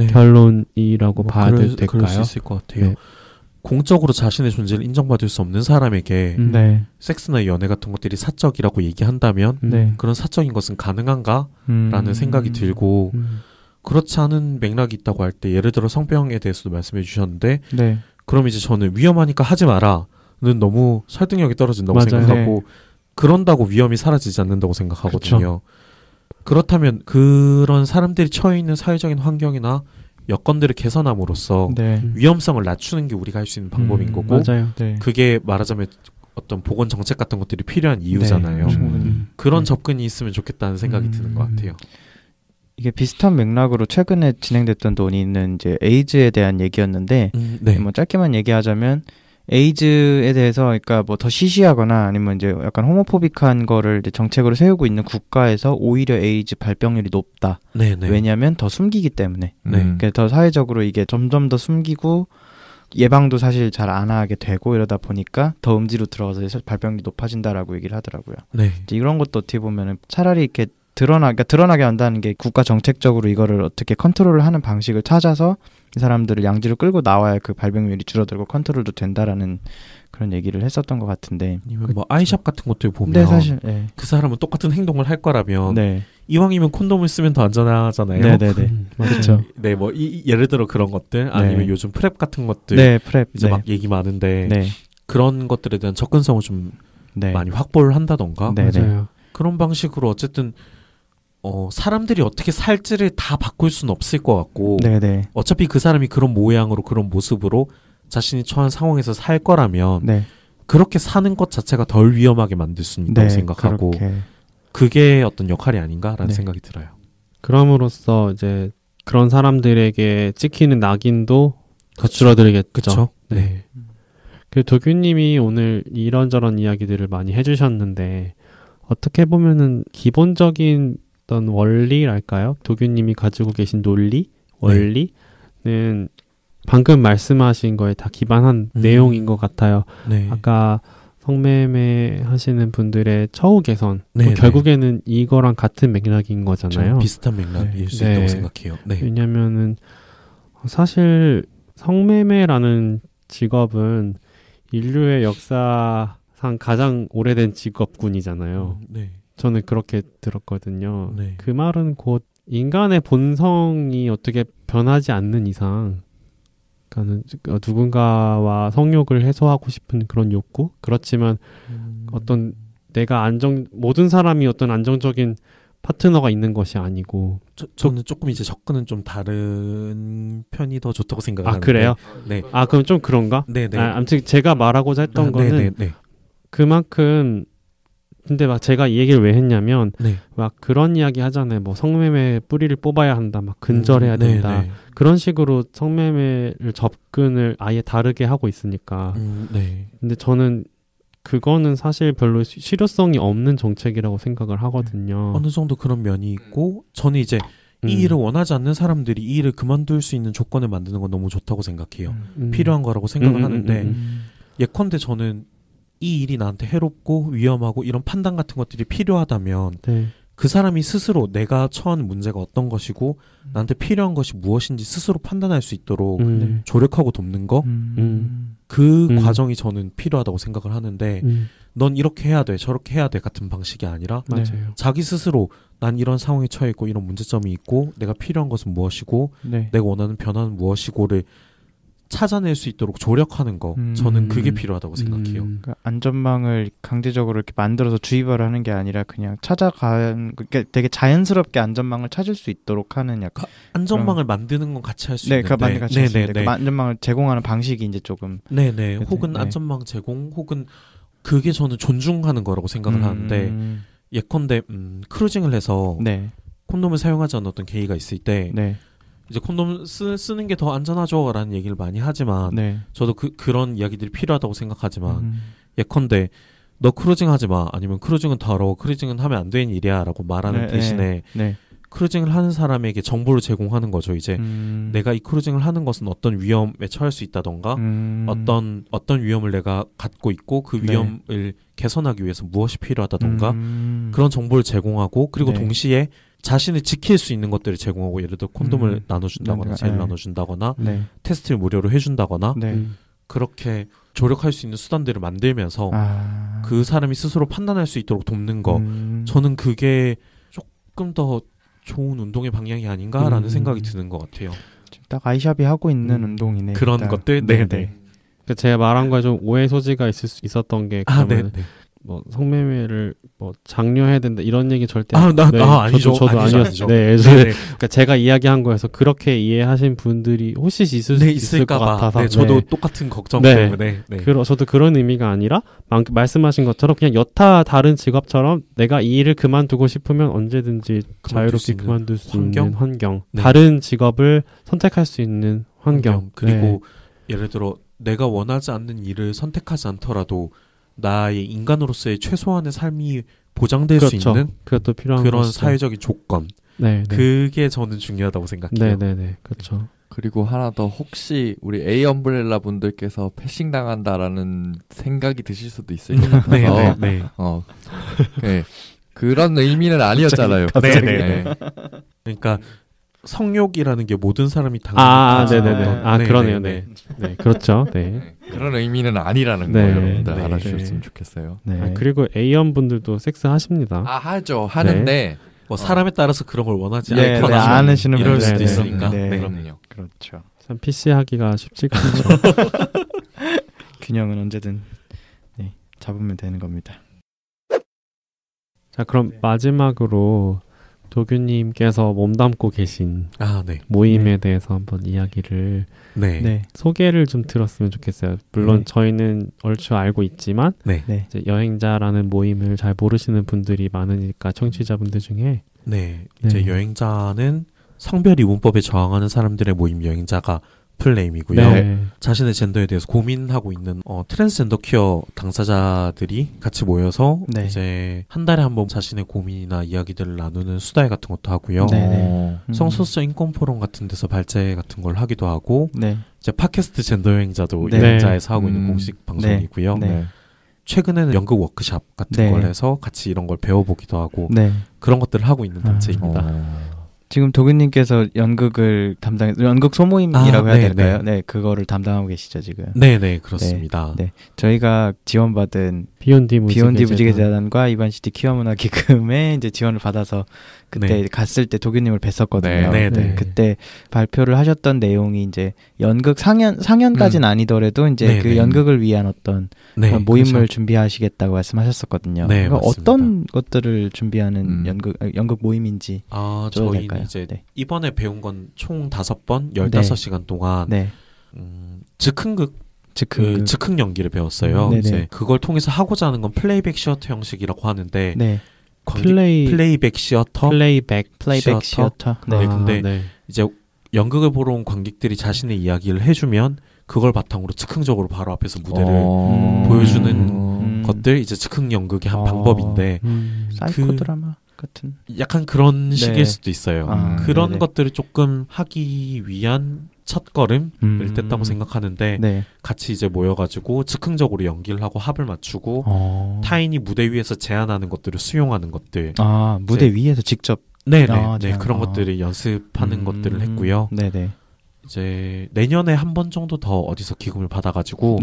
Speaker 1: 결론이라고 봐야 될까요?
Speaker 2: 그럴 수 있을 것 같아요. 공적으로 자신의 존재를 인정받을 수 없는 사람에게 섹스나 연애 같은 것들이 사적이라고 얘기한다면 그런 사적인 것은 가능한가? 라는 생각이 들고 그렇지 않은 맥락이 있다고 할 때 예를 들어 성병에 대해서도 말씀해 주셨는데 그럼 이제 저는 위험하니까 하지 마라는 너무 설득력이 떨어진다고 생각하고 그런다고 위험이 사라지지 않는다고 생각하거든요. 그렇다면 그런 사람들이 처해 있는 사회적인 환경이나 여건들을 개선함으로써
Speaker 3: 네.
Speaker 2: 위험성을 낮추는 게 우리가 할 수 있는 방법인 거고
Speaker 1: 맞아요.
Speaker 3: 네.
Speaker 2: 그게 말하자면 어떤 보건 정책 같은 것들이 필요한 이유잖아요. 그런 접근이 있으면 좋겠다는 생각이 드는 것 같아요.
Speaker 3: 이게 비슷한 맥락으로 최근에 진행됐던 논의는 이제 에이즈에 대한 얘기였는데
Speaker 2: 네.
Speaker 3: 뭐 짧게만 얘기하자면 에이즈에 대해서 그러니까 뭐 더 시시하거나 아니면 이제 약간 호모포빅한 거를 이제 정책으로 세우고 있는 국가에서 오히려 에이즈 발병률이 높다.
Speaker 2: 네네.
Speaker 3: 왜냐하면 더 숨기기 때문에.
Speaker 2: 네.
Speaker 3: 그러니까 더 사회적으로 이게 점점 더 숨기고 예방도 사실 잘 안 하게 되고 이러다 보니까 더 음지로 들어가서 발병률이 높아진다라고 얘기를 하더라고요.
Speaker 2: 네.
Speaker 3: 이런 것도 어떻게 보면은 차라리 이렇게 드러나게 한다는 게 국가 정책적으로 이거를 어떻게 컨트롤을 하는 방식을 찾아서 이 사람들을 양지로 끌고 나와야 그 발병률이 줄어들고 컨트롤도 된다라는 그런 얘기를 했었던 것 같은데.
Speaker 2: 아니면 뭐 아이샵 같은 것들 보면
Speaker 3: 네, 사실 네.
Speaker 2: 그 사람은 똑같은 행동을 할 거라면
Speaker 3: 네.
Speaker 2: 이왕이면 콘돔을 쓰면 더 안전하잖아요.
Speaker 3: 네네네. 그렇죠.
Speaker 2: 네, 뭐 예를 들어 그런 것들 아니면
Speaker 3: 네.
Speaker 2: 요즘 프랩 같은 것들
Speaker 3: 네, 프랩
Speaker 2: 이제 막 얘기 많은데
Speaker 3: 네.
Speaker 2: 그런 것들에 대한 접근성을 좀
Speaker 3: 네.
Speaker 2: 많이 확보를 한다던가
Speaker 3: 네,
Speaker 1: 맞아요.
Speaker 2: 그런 방식으로 어쨌든 사람들이 어떻게 살지를 다 바꿀 수는 없을 것 같고
Speaker 3: 네네.
Speaker 2: 어차피 그 사람이 그런 모양으로 그런 모습으로 자신이 처한 상황에서 살 거라면
Speaker 3: 네.
Speaker 2: 그렇게 사는 것 자체가 덜 위험하게 만들 수 있다고
Speaker 3: 네,
Speaker 2: 생각하고
Speaker 3: 그렇게.
Speaker 2: 그게 어떤 역할이 아닌가라는
Speaker 3: 네.
Speaker 2: 생각이 들어요.
Speaker 1: 그럼으로써 이제 그런 사람들에게 찍히는 낙인도 더 줄어들겠죠.
Speaker 2: 그렇죠. 네.
Speaker 1: 그 도규님이 오늘 이런저런 이야기들을 많이 해주셨는데 어떻게 보면은 기본적인 어떤 원리랄까요? 도규님이 가지고 계신 논리, 원리는 방금 말씀하신 거에 다 기반한 내용인 것 같아요.
Speaker 2: 네.
Speaker 1: 아까 성매매 하시는 분들의 처우 개선,
Speaker 2: 네,
Speaker 1: 결국에는 이거랑 같은 맥락인 거잖아요.
Speaker 2: 비슷한 맥락일 수 있다고 생각해요. 네.
Speaker 1: 왜냐면은 사실 성매매라는 직업은 인류의 역사상 가장 오래된 직업군이잖아요.
Speaker 2: 네.
Speaker 1: 저는 그렇게 들었거든요.
Speaker 2: 네.
Speaker 1: 그 말은 곧 인간의 본성이 어떻게 변하지 않는 이상, 그러니까는 누군가와 성욕을 해소하고 싶은 그런 욕구? 그렇지만 어떤 모든 사람이 어떤 안정적인 파트너가 있는 것이 아니고
Speaker 2: 저는 조금 이제 접근은 좀 다른 편이 더 좋다고 생각하는데.
Speaker 1: 아 그래요?
Speaker 2: 네.
Speaker 1: 아 그럼 좀 그런가?
Speaker 2: 네네.
Speaker 1: 아무튼 제가 말하고자 했던 거는
Speaker 2: 네네네.
Speaker 1: 그만큼 근데 막 제가 이 얘기를 왜 했냐면
Speaker 2: 네.
Speaker 1: 막 그런 이야기 하잖아요. 뭐 성매매 뿌리를 뽑아야 한다. 막 근절해야 된다.
Speaker 2: 네네.
Speaker 1: 그런 식으로 성매매를 접근을 아예 다르게 하고 있으니까.
Speaker 2: 네.
Speaker 1: 근데 저는 그거는 사실 별로 실효성이 없는 정책이라고 생각을 하거든요.
Speaker 2: 어느 정도 그런 면이 있고 저는 이제 이 일을 원하지 않는 사람들이 이 일을 그만둘 수 있는 조건을 만드는 건 너무 좋다고 생각해요. 필요한 거라고 생각을 하는데 예컨대 저는 이 일이 나한테 해롭고 위험하고 이런 판단 같은 것들이 필요하다면
Speaker 1: 네.
Speaker 2: 그 사람이 스스로 내가 처한 문제가 어떤 것이고 나한테 필요한 것이 무엇인지 스스로 판단할 수 있도록 조력하고 돕는 거 그 과정이 저는 필요하다고 생각을 하는데 넌 이렇게 해야 돼 저렇게 해야 돼 같은 방식이 아니라
Speaker 1: 맞아요.
Speaker 2: 자기 스스로 난 이런 상황에 처해 있고 이런 문제점이 있고 내가 필요한 것은 무엇이고 내가 원하는 변화는 무엇이고를 찾아낼 수 있도록 조력하는 거 저는 그게 필요하다고 생각해요.
Speaker 3: 그러니까 안전망을 강제적으로 이렇게 만들어서 주의발을 하는 게 아니라 그냥 그러니까 되게 자연스럽게 안전망을 찾을 수 있도록 하는 약간
Speaker 2: 안전망을 만드는 건 같이 할 수 있는데
Speaker 3: 같이 할 수 있는데 그 안전망을 제공하는 방식이 이제 조금
Speaker 2: 혹은 안전망 제공 혹은 그게 저는 존중하는 거라고 생각을 하는데 예컨대 크루징을 해서 콘돔을 사용하지 않는 어떤 게이가 있을 때 이제 콘돔 쓰는 게 더 안전하죠라는 얘기를 많이 하지만 저도 그런 이야기들이 필요하다고 생각하지만 예컨대 너 크루징 하지 마 아니면 크루징은 더러워 크루징은 하면 안 되는 일이야 라고 말하는 대신에 크루징을 하는 사람에게 정보를 제공하는 거죠. 이제 내가 이 크루징을 하는 것은 어떤 위험에 처할 수 있다던가 어떤 위험을 내가 갖고 있고 그 위험을 개선하기 위해서 무엇이 필요하다던가 그런 정보를 제공하고 그리고 동시에 자신을 지킬 수 있는 것들을 제공하고 예를 들어 콘돔을 나눠준다거나 젤을 나눠준다거나 테스트를 무료로 해준다거나 그렇게 조력할 수 있는 수단들을 만들면서 그 사람이 스스로 판단할 수 있도록 돕는 거 저는 그게 조금 더 좋은 운동의 방향이 아닌가라는 생각이 드는 것 같아요.
Speaker 3: 딱 아이샵이 하고 있는 운동이네.
Speaker 2: 그런 것들? 네네.
Speaker 1: 제가 말한 거에 좀 오해 소지가 있었던 게 그러면 뭐 성매매를 뭐 장려해야 된다 이런 얘기 절대
Speaker 2: 아니죠.
Speaker 1: 저도 아니었죠. 네, 그러니까 제가 이야기한 거에서 그렇게 이해하신 분들이 혹시 있을 것 같아서
Speaker 2: 저도 똑같은 걱정 때문에
Speaker 1: 저도 그런 의미가 아니라 말씀하신 것처럼 그냥 여타 다른 직업처럼 내가 이 일을 그만두고 싶으면 언제든지 자유롭게 그만둘 수 있는 환경, 다른 직업을 선택할 수 있는 환경.
Speaker 2: 그리고 예를 들어 내가 원하지 않는 일을 선택하지 않더라도 나의 인간으로서의 최소한의 삶이 보장될 수 있는
Speaker 1: 그것도 필요한
Speaker 2: 그런
Speaker 1: 것이죠.
Speaker 2: 사회적인 조건. 그게 저는 중요하다고 생각해요.
Speaker 1: 네네네, 그렇죠.
Speaker 4: 그리고 하나 더, 혹시 우리 A 엄브렐라 분들께서 패싱 당한다라는 생각이 드실 수도 있을 것 같아서 네. 그런 의미는 아니었잖아요.
Speaker 2: 네네. 그러니까 성욕이라는 게 모든 사람이 당하는
Speaker 1: 그러네요. 네, 그렇죠. 네.
Speaker 4: 그런 의미는 아니라는 거 여러분들 알아주셨으면 좋겠어요.
Speaker 1: 그리고 A형 분들도 섹스 하십니다.
Speaker 4: 하는데
Speaker 2: 뭐 사람에 따라서 그런 걸 원하지
Speaker 3: 않거나
Speaker 2: 안 하시는 이럴 수도 있으니까.
Speaker 4: 그럼요.
Speaker 3: 그렇죠.
Speaker 1: 참 PC 하기가 쉽지가 않죠.
Speaker 3: 균형은 언제든 잡으면 되는 겁니다.
Speaker 1: 자, 그럼 마지막으로 도규님께서 몸담고 계신 모임에 대해서 한번 이야기를 소개를 좀 들었으면 좋겠어요. 물론 저희는 얼추 알고 있지만 이제 여행자라는 모임을 잘 모르시는 분들이 많으니까 청취자분들 중에
Speaker 2: 이제 여행자는 성별 이분법에 저항하는 사람들의 모임 여행자가 풀네임이고요. 자신의 젠더에 대해서 고민하고 있는 트랜스젠더 퀴어 당사자들이 같이 모여서 이제 한 달에 한 번 자신의 고민이나 이야기들을 나누는 수다회 같은 것도 하고요. 성소수자 인권 포럼 같은 데서 발제 같은 걸 하기도 하고 이제 팟캐스트 젠더 여행자도 여행자에서 하고 있는 공식 방송이고요. 최근에는 연극 워크샵 같은 걸 해서 같이 이런 걸 배워보기도 하고 그런 것들을 하고 있는 단체입니다.
Speaker 3: 지금 도균님께서 연극을 연극 소모임이라고 해야 될까요? 네, 그거를 담당하고 계시죠 지금.
Speaker 2: 네네, 그렇습니다.
Speaker 3: 저희가 지원받은
Speaker 1: 비욘디
Speaker 3: 무지개재단과 이반시티 퀴어문화기금에 이제 지원을 받아서 그때 갔을 때 도균님을 뵀었거든요. 그때 발표를 하셨던 내용이 이제 연극 상연까지는 아니더라도 이제 그 연극을 위한 어떤 모임을 준비하시겠다고 말씀하셨었거든요. 어떤 것들을 준비하는 연극 모임인지
Speaker 2: 저희는 이제 이번에 배운 건 총 5번 15시간 동안 즉흥극 즉흥 연기를 배웠어요. 이제 그걸 통해서 하고자 하는 건 플레이백 시어터 형식이라고 하는데 플레이백 시어터. 근데 이제 연극을 보러 온 관객들이 자신의 이야기를 해주면 그걸 바탕으로 즉흥적으로 바로 앞에서 무대를 보여주는 것들, 이제 즉흥 연극의 한 방법인데
Speaker 3: 사이코 드라마 같은
Speaker 2: 약간 그런 식일 수도 있어요. 그런 것들을 조금 하기 위한 첫걸음을 뗐다고 생각하는데 같이 이제 모여가지고 즉흥적으로 연기를 하고 합을 맞추고 타인이 무대 위에서 제안하는 것들을 수용하는 것들.
Speaker 3: 무대 위에서 직접.
Speaker 2: 그런 것들을 연습하는 것들을 했고요. 이제 내년에 한 번 정도 더 어디서 기금을 받아가지고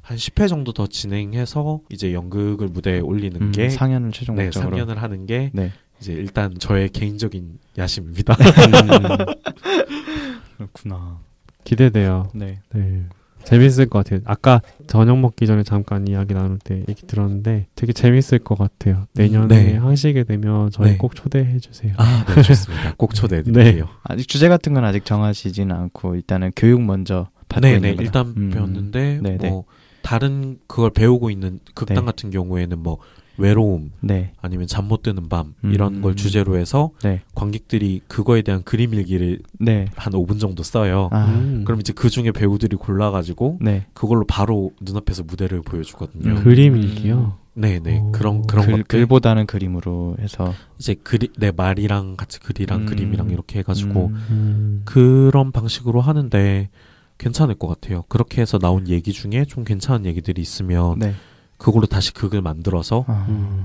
Speaker 2: 한 10회 정도 더 진행해서 이제 연극을 무대에 올리는 게
Speaker 3: 상연을 최종 목적으로
Speaker 2: 상연을 하는 게 이제 일단 저의 개인적인 야심입니다.
Speaker 3: 그렇구나.
Speaker 1: 기대돼요. 재밌을 것 같아요. 아까 저녁 먹기 전에 잠깐 이야기 나눌 때 얘기 들었는데 되게 재밌을 것 같아요. 내년에 하시게 되면 저희 꼭 초대해 주세요.
Speaker 2: 네, 좋습니다. 꼭 초대해 드릴게요.
Speaker 3: 아직 주제 같은 건 아직 정하시지는 않고 일단은 교육 먼저 받고 있는 거다.
Speaker 2: 일단 배웠는데 뭐 다른 그걸 배우고 있는 극단 같은 경우에는 뭐 외로움 아니면 잠 못 드는 밤 이런 걸 주제로 해서 관객들이 그거에 대한 그림 일기를 한 5분 정도 써요. 그럼 이제 그 중에 배우들이 골라가지고 그걸로 바로 눈앞에서 무대를 보여주거든요.
Speaker 1: 그림 일기요?
Speaker 2: 그런 것들.
Speaker 3: 글보다는 그림으로 해서
Speaker 2: 이제 말이랑 같이 글이랑 그림이랑 이렇게 해가지고 그런 방식으로 하는데 괜찮을 것 같아요. 그렇게 해서 나온 얘기 중에 좀 괜찮은 얘기들이 있으면 그걸로 다시 극을 만들어서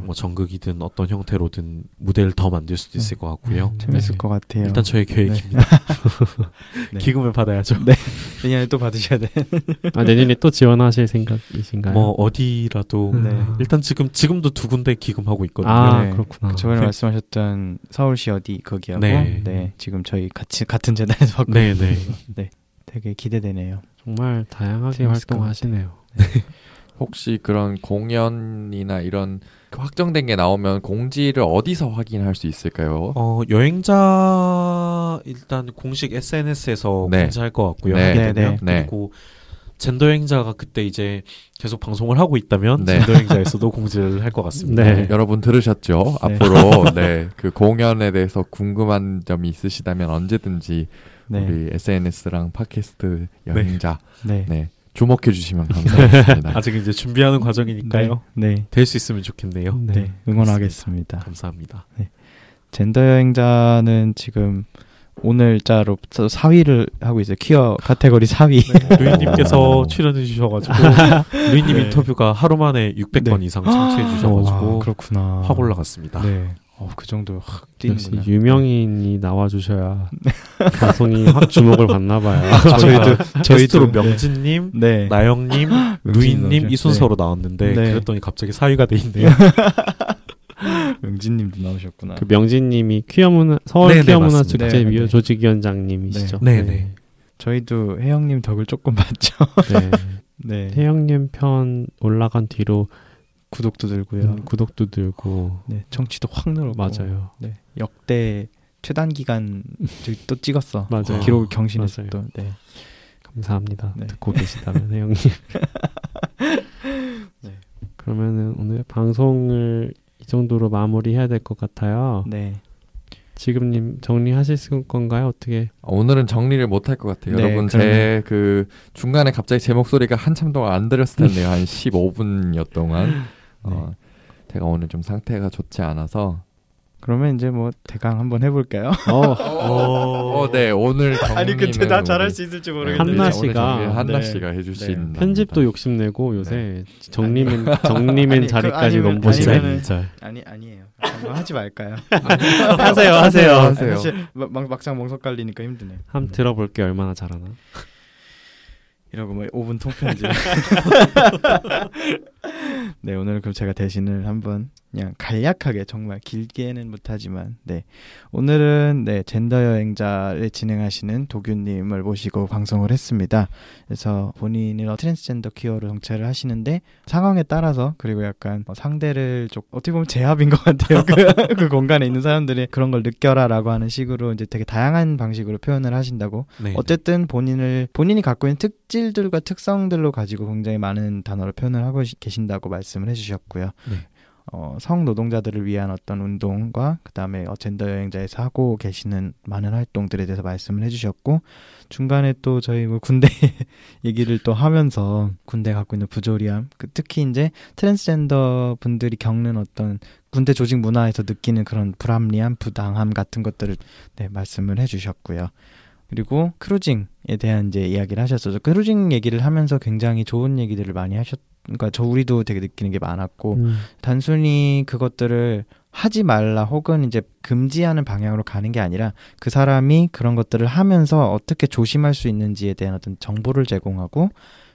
Speaker 2: 뭐 전극이든 어떤 형태로든 무대를 더 만들 수도 있을 것 같고요.
Speaker 3: 재밌을 것 같아요.
Speaker 2: 일단 저의 계획입니다. 기금을 받아야죠.
Speaker 3: 내년에 또 받으셔야 돼.
Speaker 1: 내년에 또 지원하실 생각이신가요?
Speaker 2: 뭐 어디라도 일단 지금도 2군데 기금하고 있거든요.
Speaker 3: 그렇구나. 저번에 말씀하셨던 서울시 어디 거기하고 지금 저희 같은 재단에서 받고 있는데 되게 기대되네요.
Speaker 1: 정말 다양하게 활동하시네요.
Speaker 4: 혹시 그런 공연이나 이런 확정된 게 나오면 공지를 어디서 확인할 수 있을까요?
Speaker 2: 여행자 일단 공식 SNS에서
Speaker 4: 네.
Speaker 2: 공지할 것 같고요.
Speaker 4: 네.
Speaker 2: 네. 그리고 젠더 여행자가 그때 이제 계속 방송을 하고 있다면 젠더 여행자에서도 공지를 할 것 같습니다.
Speaker 4: 네. 여러분 들으셨죠? 앞으로 그 공연에 대해서 궁금한 점이 있으시다면 언제든지 우리 SNS랑 팟캐스트 여행자 주목해 주시면 감사하겠습니다.
Speaker 2: 아직 이제 준비하는 과정이니까요. 될 수 있으면 좋겠네요.
Speaker 3: 응원하겠습니다.
Speaker 2: 감사합니다.
Speaker 3: 젠더 여행자는 지금 오늘자로 4위를 하고 있어요. 퀴어 카테고리 4위.
Speaker 2: 루이님께서 출연해 주셔가지고 루이님 인터뷰가 하루 만에 600건 이상 청취해 주셔가지고
Speaker 3: 그렇구나.
Speaker 2: 확 올라갔습니다.
Speaker 3: 그 정도 확 뛰는구나.
Speaker 1: 역시 유명인이 나와주셔야 방송이 확 주목을 받나 봐요.
Speaker 2: 저희도 명진님, 나영님, 루이님 이 순서로 나왔는데 그랬더니 갑자기 4위가 돼 있네요.
Speaker 3: 명진님도 나오셨구나.
Speaker 1: 그 명진님이 서울 퀴어문화 축제 조직위원장님이시죠.
Speaker 2: 네네.
Speaker 3: 저희도 혜영님 덕을 조금 봤죠.
Speaker 1: 혜영님 편 올라간 뒤로
Speaker 3: 구독도 늘고요.
Speaker 1: 구독도 늘고
Speaker 3: 청취도 확 늘었고.
Speaker 1: 맞아요.
Speaker 3: 역대 최단 기간 또 찍었어.
Speaker 1: 맞아요.
Speaker 3: 기록을 경신했어. 또.
Speaker 1: 감사합니다. 듣고 계시다면 혜영님. 그러면은 오늘 방송을 이 정도로 마무리해야 될 것 같아요. 지금님 정리하실 건가요? 어떻게?
Speaker 4: 오늘은 정리를 못할 것 같아요. 여러분 제 중간에 갑자기 제 목소리가 한참 동안 안 들렸을 텐데요. 한 15분여 동안 제가 오늘 좀 상태가 좋지 않아서
Speaker 3: 그러면 이제 뭐 대강 한번 해볼까요?
Speaker 4: 네 오늘 정리는
Speaker 3: 아니 근데 다 잘할 수 있을지 모르겠는데
Speaker 4: 한나 씨가 해주신
Speaker 1: 편집도 욕심내고 요새 정리맨 자리까지 넘보시네.
Speaker 3: 아니에요. 하지 말까요?
Speaker 1: 하세요.
Speaker 3: 사실 막상 멍석 깔리니까 힘드네.
Speaker 1: 한번 들어볼게 얼마나 잘하나.
Speaker 3: 이러고 뭐 5분 통편집. 오늘 그럼 제가 대신을 한번 그냥 간략하게 정말 길게는 못하지만 오늘은 젠더 여행자를 진행하시는 도규님을 모시고 방송을 했습니다. 그래서 본인은 트랜스젠더 퀴어로 정체를 하시는데 상황에 따라서 그리고 약간 상대를 좀 어떻게 보면 제압인 것 같아요. 그 공간에 있는 사람들이 그런 걸 느껴라라고 하는 식으로 이제 되게 다양한 방식으로 표현을 하신다고. 어쨌든 본인이 갖고 있는 특질들과 특성들로 가지고 굉장히 많은 단어로 표현을 하고 계신다고 말씀을 해주셨고요. 성노동자들을 위한 어떤 운동과 그 다음에 젠더 여행자에서 하고 계시는 많은 활동들에 대해서 말씀을 해주셨고 중간에 또 저희 뭐 군대 얘기를 또 하면서 군대 갖고 있는 부조리함 특히 이제 트랜스젠더 분들이 겪는 어떤 군대 조직 문화에서 느끼는 그런 불합리함, 부당함 같은 것들을 말씀을 해주셨고요. 그리고 크루징에 대한 이제 이야기를 하셨어요. 크루징 얘기를 하면서 굉장히 좋은 얘기들을 많이 그러니까 우리도 되게 느끼는 게 많았고 단순히 그것들을 하지 말라 혹은 이제 금지하는 방향으로 가는 게 아니라 그 사람이 그런 것들을 하면서 어떻게 조심할 수 있는지에 대한 어떤 정보를 제공하고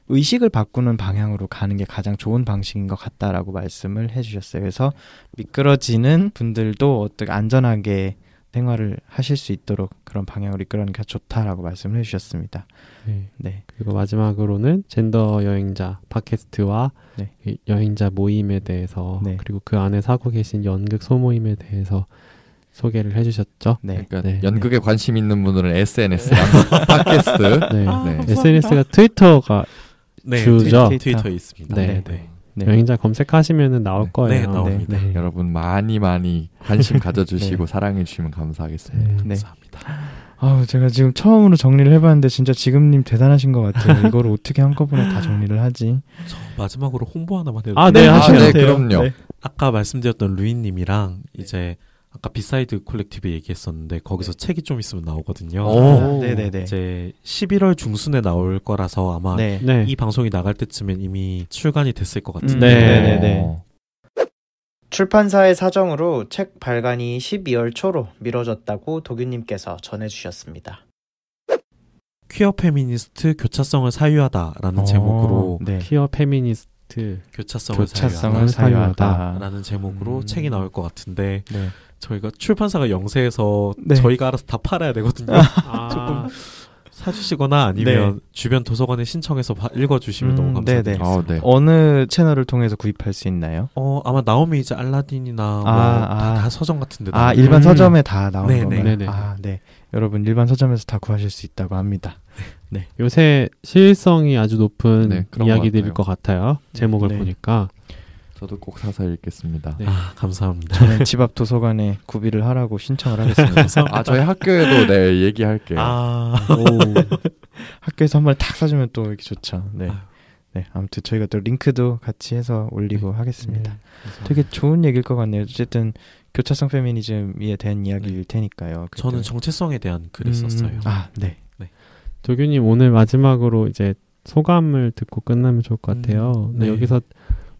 Speaker 3: 의식을 바꾸는 방향으로 가는 게 가장 좋은 방식인 것 같다라고 말씀을 해주셨어요. 그래서 미끄러지는 분들도 어떻게 안전하게 생활을 하실 수 있도록 그런 방향으로 이끌어가는 게 좋다라고 말씀을 해주셨습니다.
Speaker 1: 그리고 마지막으로는 젠더 여행자 팟캐스트와 여행자 모임에 대해서 그리고 그 안에 사고 계신 연극 소모임에 대해서 소개를 해주셨죠.
Speaker 4: 그러니까 연극에 관심 있는 분들은 SNS랑 팟캐스트.
Speaker 1: SNS가 트위터가 주죠.
Speaker 2: 트위터에 있습니다.
Speaker 1: 여행자 검색하시면 나올 거예요.
Speaker 4: 나옵니다. 여러분 많이 관심 가져주시고 사랑해주시면 감사하겠습니다.
Speaker 2: 감사합니다.
Speaker 3: 제가 지금 처음으로 정리를 해봤는데 진짜 지금님 대단하신 것 같아요. 이걸 어떻게 한꺼번에 다 정리를 하지?
Speaker 2: 저 마지막으로 홍보 하나만 해도
Speaker 3: 하시면 돼요.
Speaker 4: 그럼요.
Speaker 2: 아까 말씀드렸던 루이님이랑 이제 아까 비사이드 콜렉티브 얘기했었는데 거기서 책이 좀 있으면 나오거든요. 이제 11월 중순에 나올 거라서 아마 이 방송이 나갈 때쯤엔 이미 출간이 됐을 것 같은데.
Speaker 3: 출판사의 사정으로 책 발간이 12월 초로 미뤄졌다고 도규님께서 전해주셨습니다.
Speaker 2: 퀴어 페미니스트 교차성을 사유하다라는 제목으로
Speaker 1: 퀴어 페미니스트
Speaker 2: 교차성을 사유하다라는 제목으로 책이 나올 것 같은데 저희가 출판사가 영세해서 저희가 알아서 다 팔아야 되거든요. 조금 사주시거나 아니면 네. 주변 도서관에 신청해서 읽어주시면 너무 감사드리겠습니다.
Speaker 3: 네. 어느 채널을 통해서 구입할 수 있나요?
Speaker 2: 아마 나오면 이제 알라딘이나 다 서점 같은데.
Speaker 3: 일반 서점에 다 나오는 건가요?
Speaker 1: 네네.
Speaker 3: 네. 여러분 일반 서점에서 다 구하실 수 있다고 합니다. 네.
Speaker 1: 요새 시일성이 아주 높은 이야기들일 것 같아요. 제목을 보니까.
Speaker 4: 저도 꼭 사서 읽겠습니다.
Speaker 2: 네. 감사합니다.
Speaker 3: 저는 집 앞 도서관에 구비를 하라고 신청을 하겠습니다.
Speaker 4: 저희 학교에도 얘기할게요.
Speaker 3: 학교에서 한번 탁 사주면 또 이렇게 좋죠. 네. 아무튼 저희가 또 링크도 같이 해서 올리고 하겠습니다. 되게 좋은 얘기일 것 같네요. 어쨌든 교차성 페미니즘에 대한 이야기일 테니까요.
Speaker 2: 저는 정체성에 대한 글을 썼어요.
Speaker 3: 네.
Speaker 1: 도규님 오늘 마지막으로 이제 소감을 듣고 끝나면 좋을 것 같아요. 여기서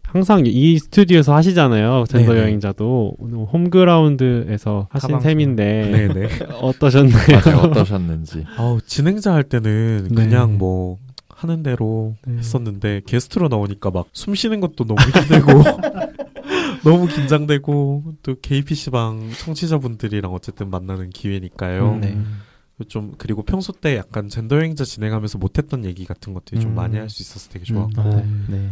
Speaker 1: 항상 이 스튜디오에서 하시잖아요. 젠더 여행자도 홈그라운드에서 하신 셈인데 어떠셨나요?
Speaker 4: 맞아요. 어떠셨는지.
Speaker 2: 진행자 할 때는 그냥 뭐 하는 대로 했었는데 게스트로 나오니까 막 숨 쉬는 것도 너무 힘들고 너무 긴장되고 또 KPC방 청취자분들이랑 어쨌든 만나는 기회니까요. 좀 그리고 평소 때 약간 젠더 여행자 진행하면서 못했던 얘기 같은 것들이 좀 많이 할 수 있어서 되게 좋았고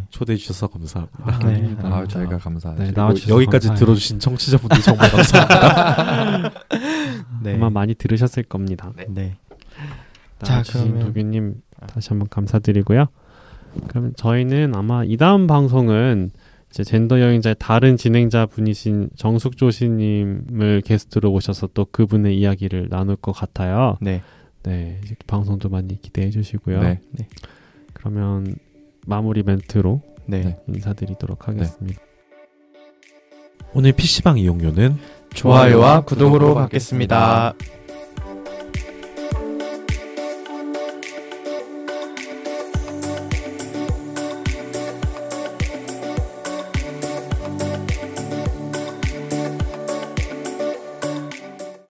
Speaker 2: 초대해 주셔서 감사합니다.
Speaker 4: 저희가 감사하죠.
Speaker 2: 여기까지 들어주신 청취자분들 정말 감사합니다.
Speaker 1: 아마 많이 들으셨을 겁니다. 자, 그러면 도규님 다시 한번 감사드리고요. 그러면 저희는 아마 이 다음 방송은 이제 젠더 여행자의 다른 진행자 분이신 정숙조 씨님을 게스트로 모셔서 또 그분의 이야기를 나눌 것 같아요. 이제 방송도 많이 기대해 주시고요. 그러면 마무리 멘트로 인사드리도록 하겠습니다.
Speaker 2: 오늘 PC방 이용료는
Speaker 3: 좋아요와 구독으로 받겠습니다.